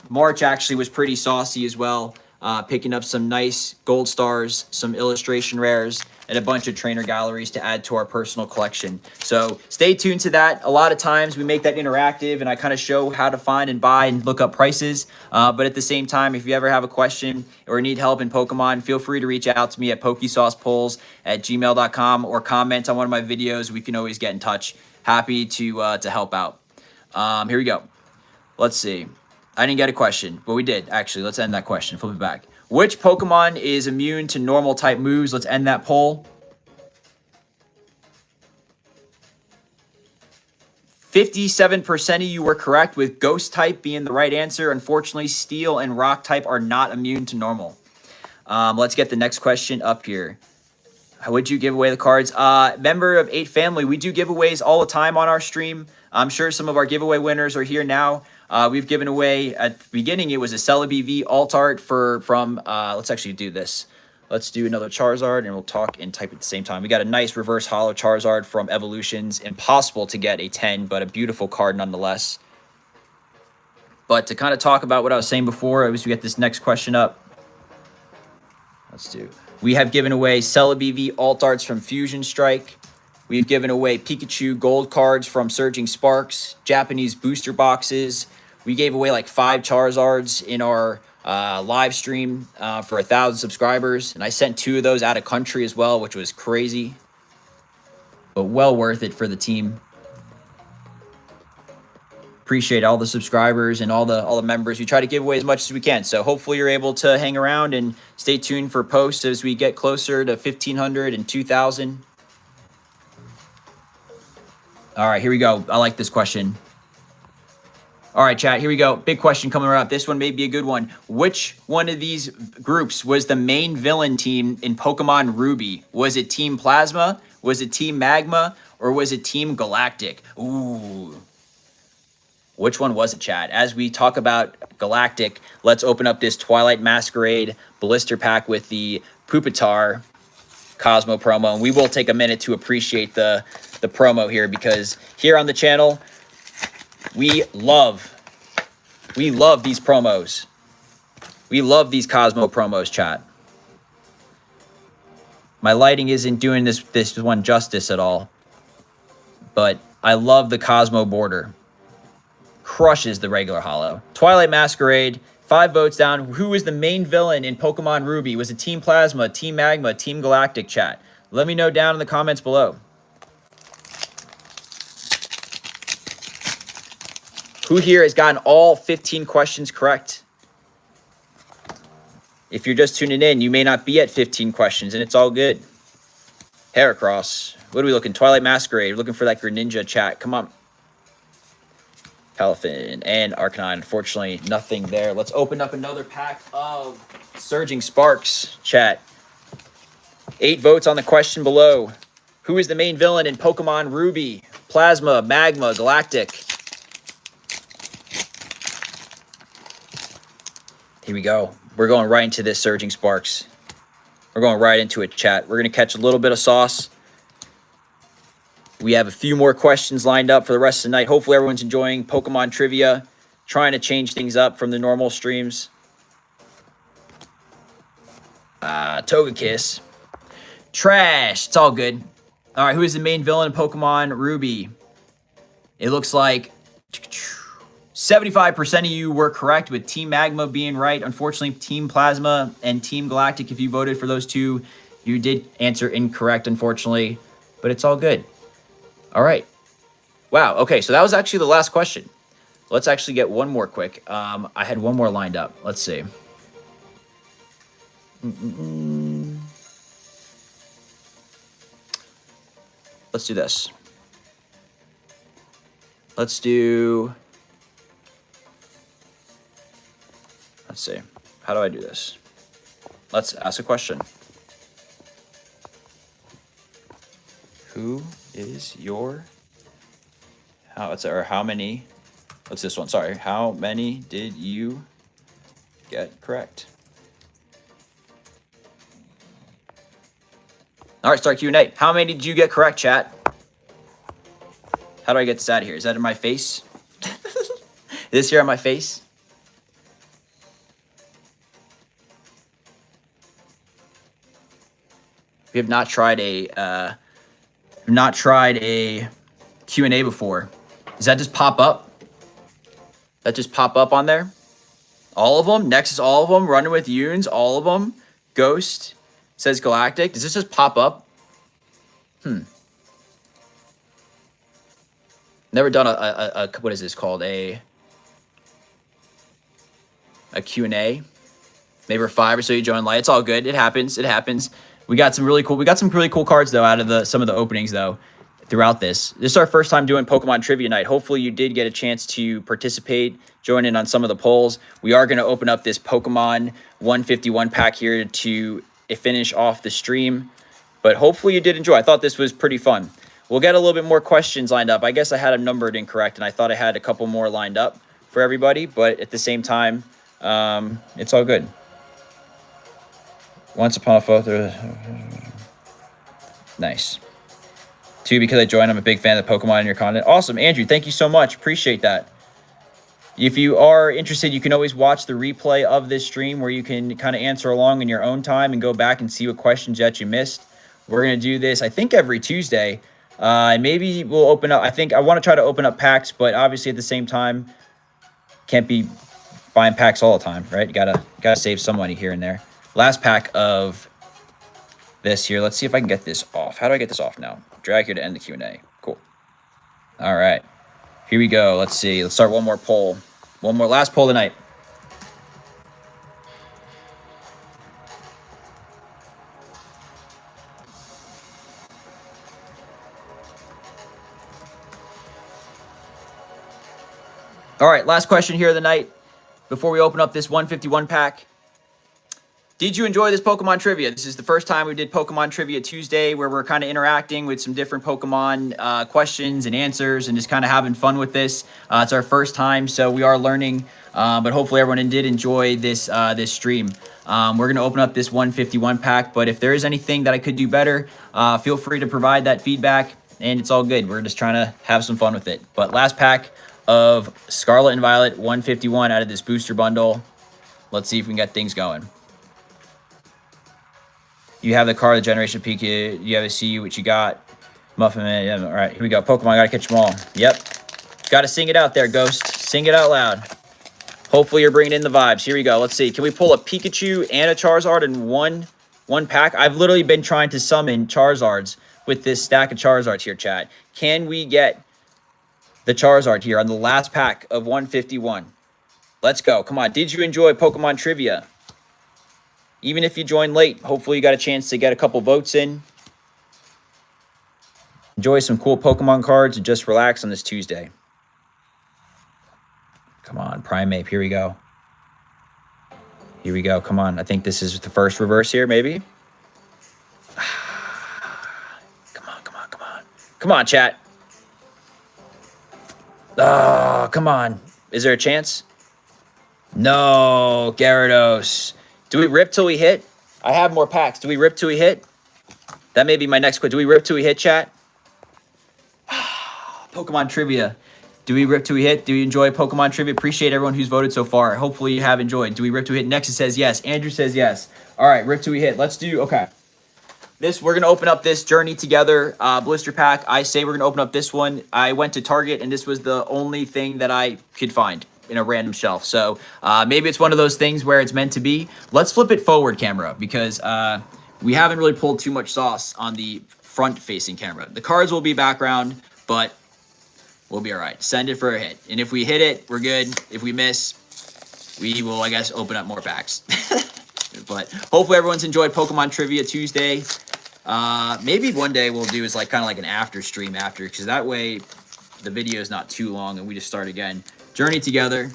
Speaker 1: March actually was pretty saucy as well, picking up some nice gold stars, some illustration rares, and a bunch of trainer galleries to add to our personal collection. So stay tuned to that. A lot of times we make that interactive, and I kind of show how to find and buy and look up prices. But at the same time, if you ever have a question or need help in Pokemon, feel free to reach out to me at pokesaucepolls@gmail.com or comment on one of my videos. We can always get in touch. Happy to help out. Here we go. Let's see. I didn't get a question, but we did. Actually, let's end that question. Flip it back. Which Pokemon is immune to normal type moves? Let's end that poll. 57% of you were correct, with Ghost type being the right answer. Unfortunately, Steel and Rock type are not immune to normal. Let's get the next question up here. How would you give away the cards? Member of 8 family, we do giveaways all the time on our stream. I'm sure some of our giveaway winners are here now. We've given away, at the beginning, it was a Celebi V alt art from let's actually do this. Let's do another Charizard, and we'll talk and type at the same time. We got a nice reverse holo Charizard from Evolutions. Impossible to get a 10, but a beautiful card nonetheless. But to kind of talk about what I was saying before, we get this next question up. Let's do. We have given away Celebi V alt arts from Fusion Strike. We've given away Pikachu gold cards from Surging Sparks, Japanese booster boxes. We gave away like 5 Charizards in our live stream for 1,000 subscribers. And I sent 2 of those out of country as well, which was crazy, but well worth it for the team. Appreciate all the subscribers and all the members. We try to give away as much as we can. So hopefully you're able to hang around and stay tuned for posts as we get closer to 1,500 and 2,000. All right, here we go. I like this question. All right, chat, here we go. Big question coming right up. This one may be a good one. Which one of these groups was the main villain team in Pokemon Ruby? Was it Team Plasma? Was it Team Magma? Or was it Team Galactic? Ooh. Which one was it, chat? As we talk about Galactic, let's open up this Twilight Masquerade blister pack with the Pupitar Cosmo promo. And we will take a minute to appreciate the promo here, because here on the channel, we love these promos. We love these Cosmo promos, chat. My lighting isn't doing this one justice at all, but I love the Cosmo border. crushes the regular holo. Twilight Masquerade, 5 votes down. Who is the main villain in Pokemon Ruby? Was it Team Plasma, Team Magma, Team Galactic, chat? Let me know down in the comments below. Who here has gotten all 15 questions correct? If you're just tuning in, you may not be at 15 questions, and it's all good. Heracross. What are we looking? Twilight Masquerade. We're looking for that Greninja, chat. Come on. Palafin and Arcanine. Unfortunately, nothing there. Let's open up another pack of Surging Sparks, chat. 8 votes on the question below. Who is the main villain in Pokemon Ruby? Plasma, Magma, Galactic. Here we go. We're going right into this Surging Sparks. We're going right into it, chat. We're going to catch a little bit of sauce. We have a few more questions lined up for the rest of the night. Hopefully everyone's enjoying Pokemon trivia, trying to change things up from the normal streams. Togekiss. Trash. It's all good. All right, who is the main villain in Pokemon Ruby? It looks like 75% of you were correct, with Team Magma being right. Unfortunately, Team Plasma and Team Galactic, if you voted for those two, you did answer incorrect, unfortunately. But it's all good. All right. Wow. Okay, so that was actually the last question. Let's actually get one more quick. I had one more lined up. Let's see. Let's do this. Let's see. How do I do this? Let's ask a question. Who is your... how many... What's this one? Sorry. How many did you get correct? All right, start Q&A. How many did you get correct, chat? How do I get this out of here? Is that in my face? Is this here on my face? We have not tried a Q&A before. Does that just pop up? That just pop up on there? All of them? Nexus, all of them? Running with Yoons, all of them? Ghost says Galactic. Does this just pop up? Never done a what is this called? A Q&A. Maybe we're 5 or so you join light. It's all good. It happens. It happens. We got some really cool cards though out of some of the openings though throughout this. This is our first time doing Pokemon Trivia Night. Hopefully you did get a chance to participate, join in on some of the polls. We are going to open up this Pokemon 151 pack here to finish off the stream, but hopefully you did enjoy. I thought this was pretty fun. We'll get a little bit more questions lined up. I guess I had them numbered incorrect, and I thought I had a couple more lined up for everybody, but at the same time, it's all good. Once upon a photo. Nice. 2, because I joined. I'm a big fan of the Pokemon and your content. Awesome, Andrew. Thank you so much. Appreciate that. If you are interested, you can always watch the replay of this stream where you can kind of answer along in your own time and go back and see what questions that you missed. We're going to do this, I think, every Tuesday. And maybe we'll open up. I want to try to open up packs, but obviously at the same time, can't be buying packs all the time, right? You gotta save some money here and there. Last pack of this here. Let's see if I can get this off. How do I get this off now? Drag here to end the Q&A. Cool. All right. Here we go. Let's see. Let's start one more poll. One more. Last poll tonight. All right. Last question here of the night before we open up this 151 pack. Did you enjoy this Pokemon Trivia? This is the first time we did Pokemon Trivia Tuesday, where we're kind of interacting with some different Pokemon questions and answers and just kind of having fun with this. It's our first time, so we are learning, but hopefully everyone did enjoy this this stream. We're going to open up this 151 pack, but if there is anything that I could do better, feel free to provide that feedback, and it's all good. We're just trying to have some fun with it. But last pack of Scarlet and Violet 151 out of this booster bundle. Let's see if we can get things going. You have the card, the Generation Peak. You have to see what you got. Muffin Man. Yeah, all right, here we go. Pokemon, got to catch them all. Yep. Got to sing it out there, Ghost. Sing it out loud. Hopefully you're bringing in the vibes. Here we go. Let's see. Can we pull a Pikachu and a Charizard in one pack? I've literally been trying to summon Charizards with this stack of Charizards here, chat. Can we get the Charizard here on the last pack of 151? Let's go. Come on. Did you enjoy Pokemon Trivia? Even if you joined late, hopefully you got a chance to get a couple votes in. Enjoy some cool Pokemon cards and just relax on this Tuesday. Come on, Primeape. Here we go. Here we go. Come on. I think this is the first reverse here, maybe. Come on, come on, come on. Come on, chat. Oh, come on. Is there a chance? No, Gyarados. Do we rip till we hit? I have more packs. Do we rip till we hit? That may be my next question. Do we rip till we hit, chat? Pokemon Trivia. Do we rip till we hit? Do you enjoy Pokemon Trivia? Appreciate everyone who's voted so far. Hopefully you have enjoyed. Do we rip till we hit? Nexus says yes. Andrew says yes. All right, rip till we hit. Let's do, okay. We're going to open up this Journey Together blister pack. I say we're going to open up this one. I went to Target, and this was the only thing that I could find in a random shelf. So maybe it's one of those things where it's meant to be. Let's flip it forward camera because we haven't really pulled too much sauce on the front-facing camera. The cards will be background, but we'll be all right. Send it for a hit. And if we hit it, we're good. If we miss, we will, I guess, open up more packs. But hopefully everyone's enjoyed Pokemon Trivia Tuesday. Maybe one day we'll do is like kind of like an after stream after, because that way the video is not too long and we just start again. Journey Together.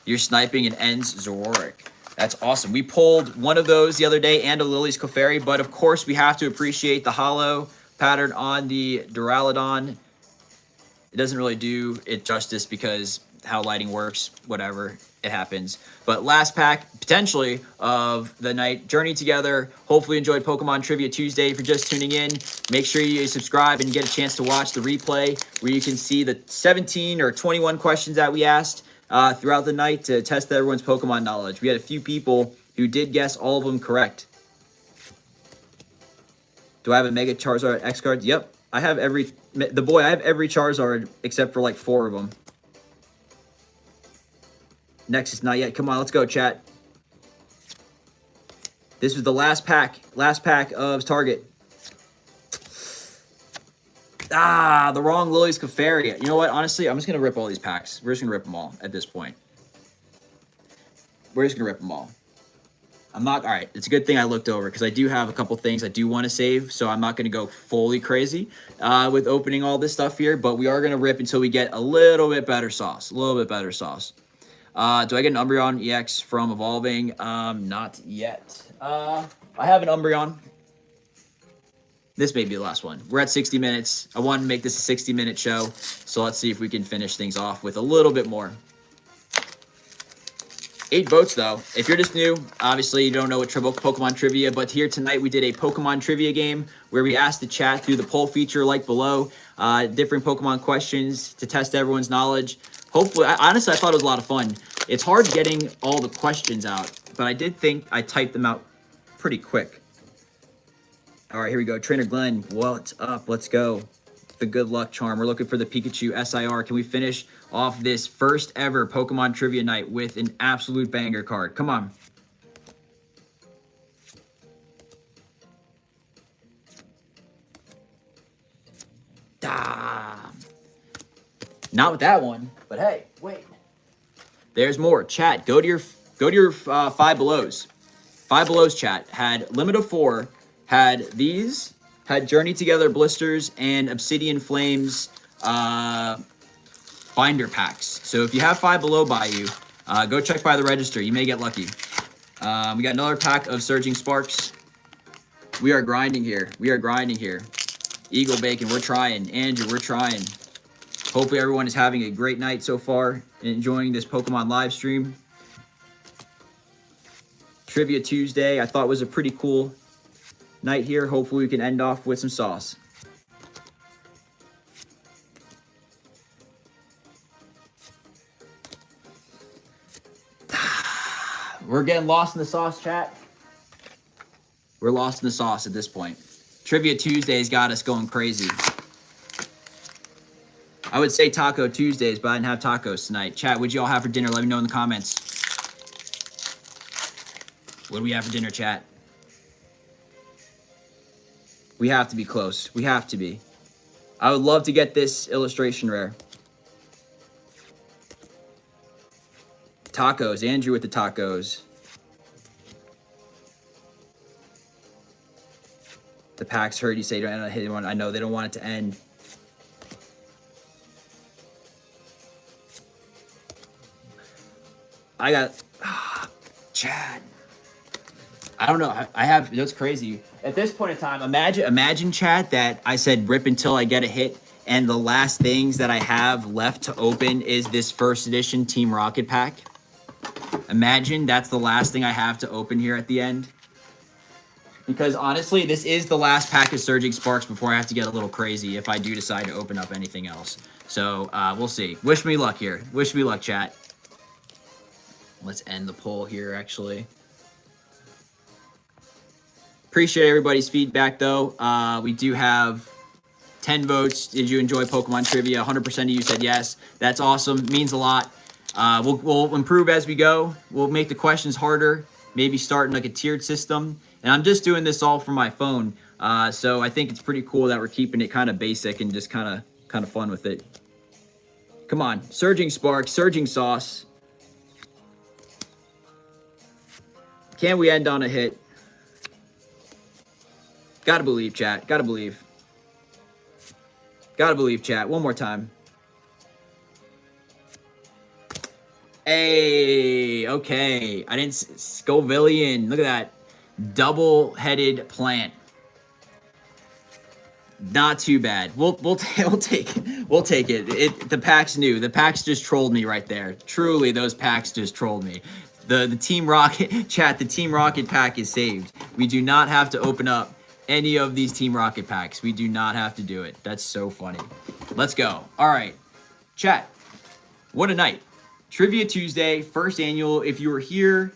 Speaker 1: You're sniping and ends Zoroark. That's awesome. We pulled one of those the other day and a Lily's Clefairy, but of course we have to appreciate the hollow pattern on the Duraludon. It doesn't really do it justice because how lighting works, whatever, it happens. But last pack, potentially, of the night, Journey Together. Hopefully you enjoyed Pokemon Trivia Tuesday. If you're just tuning in, make sure you subscribe and get a chance to watch the replay where you can see the 17 or 21 questions that we asked throughout the night to test everyone's Pokemon knowledge. We had a few people who did guess all of them correct. Do I have a Mega Charizard X card? Yep. I have every Charizard except for like 4 of them. Nexus, not yet. Come on, let's go, chat. This was the last pack of Target. Ah, the wrong Lily's Clefairy. You know what? Honestly, I'm just going to rip all these packs. We're just going to rip them all at this point. We're just going to rip them all. I'm not, all right, it's a good thing I looked over because I do have a couple things I do want to save, so I'm not going to go fully crazy with opening all this stuff here, but we are going to rip until we get a little bit better sauce, Do I get an Umbreon EX from Evolving? Not yet. I have an Umbreon. This may be the last one. We're at 60 minutes. I wanted to make this a 60-minute show, so let's see if we can finish things off with a little bit more. 8 votes, though. If you're just new, obviously you don't know what Pokemon Trivia, but here tonight we did a Pokemon Trivia game where we asked the chat through the poll feature like below, different Pokemon questions to test everyone's knowledge. Hopefully, honestly, I thought it was a lot of fun. It's hard getting all the questions out, but I did think I typed them out pretty quick. All right, here we go. Trainer Glenn, what's up? Let's go. The good luck charm. We're looking for the Pikachu SIR. Can we finish off this first ever Pokemon Trivia night with an absolute banger card? Come on. Not with that one, but hey, wait. There's more. Chat, go to your Five Belows. Five Belows chat had limit of 4, had these, had Journey Together blisters and Obsidian Flames binder packs. So if you have Five Below by you, go check by the register. You may get lucky. We got another pack of Surging Sparks. We are grinding here. Eagle Bacon, we're trying. Andrew, we're trying. Hopefully everyone is having a great night so far and enjoying this Pokemon live stream. Trivia Tuesday, I thought was a pretty cool night here. Hopefully we can end off with some sauce. We're getting lost in the sauce, chat. We're lost in the sauce at this point. Trivia Tuesday's got us going crazy. I would say Taco Tuesdays, but I didn't have tacos tonight. Chat, what'd y'all have for dinner? Let me know in the comments. What do we have for dinner, chat? We have to be close. We have to be. I would love to get this illustration rare. Tacos. Andrew with the tacos. The packs hurt. You say, I know they don't want it to end. I got Chad. I don't know. I have. That's crazy. At this point in time, imagine, Chad, that I said rip until I get a hit, and the last things that I have left to open is this first edition Team Rocket pack. Imagine that's the last thing I have to open here at the end. Because honestly, this is the last pack of Surging Sparks before I have to get a little crazy if I do decide to open up anything else. So we'll see. Wish me luck here. Wish me luck, chat. Let's end the poll here, actually. Appreciate everybody's feedback, though. We do have 10 votes. Did you enjoy Pokemon trivia? 100% of you said yes. That's awesome. Means a lot. We'll improve as we go. We'll make the questions harder. Maybe start in like a tiered system. And I'm just doing this all from my phone. So I think it's pretty cool that we're keeping it kind of basic and just kind of fun with it. Come on. Surging Spark. Surging Sauce. Can we end on a hit? Gotta believe, chat. Gotta believe. Gotta believe, chat. One more time. Hey, okay. I didn't... Scovillian. Look at that. Double-headed plant. Not too bad. We'll take it. We'll take it. The packs knew. The packs just trolled me right there. Truly, those packs just trolled me. The Team Rocket... Chat, the Team Rocket pack is saved. We do not have to open up any of these Team Rocket packs. We do not have to do it. That's so funny. Let's go. All right. Chat, what a night. Trivia Tuesday, first annual. If you were here,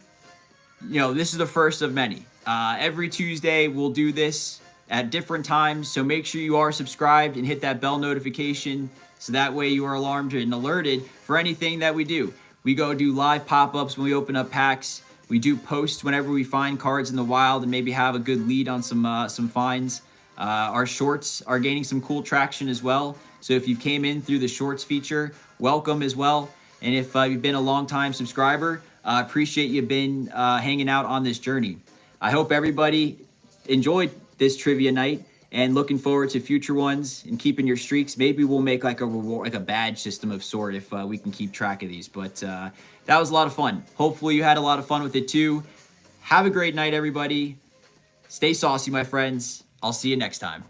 Speaker 1: you know, this is the first of many. Every Tuesday, we'll do this at different times. So make sure you are subscribed and hit that bell notification so that way you are alarmed and alerted for anything that we do. We go do live pop-ups when we open up packs. We do posts whenever we find cards in the wild and maybe have a good lead on some finds. Our shorts are gaining some cool traction as well. So if you came in through the shorts feature, welcome as well. And if you've been a long-time subscriber, appreciate you been hanging out on this journey. I hope everybody enjoyed this trivia night and looking forward to future ones and keeping your streaks. Maybe we'll make like a reward, like a badge system of sort if we can keep track of these. But that was a lot of fun. Hopefully you had a lot of fun with it too. Have a great night, everybody. Stay saucy, my friends. I'll see you next time.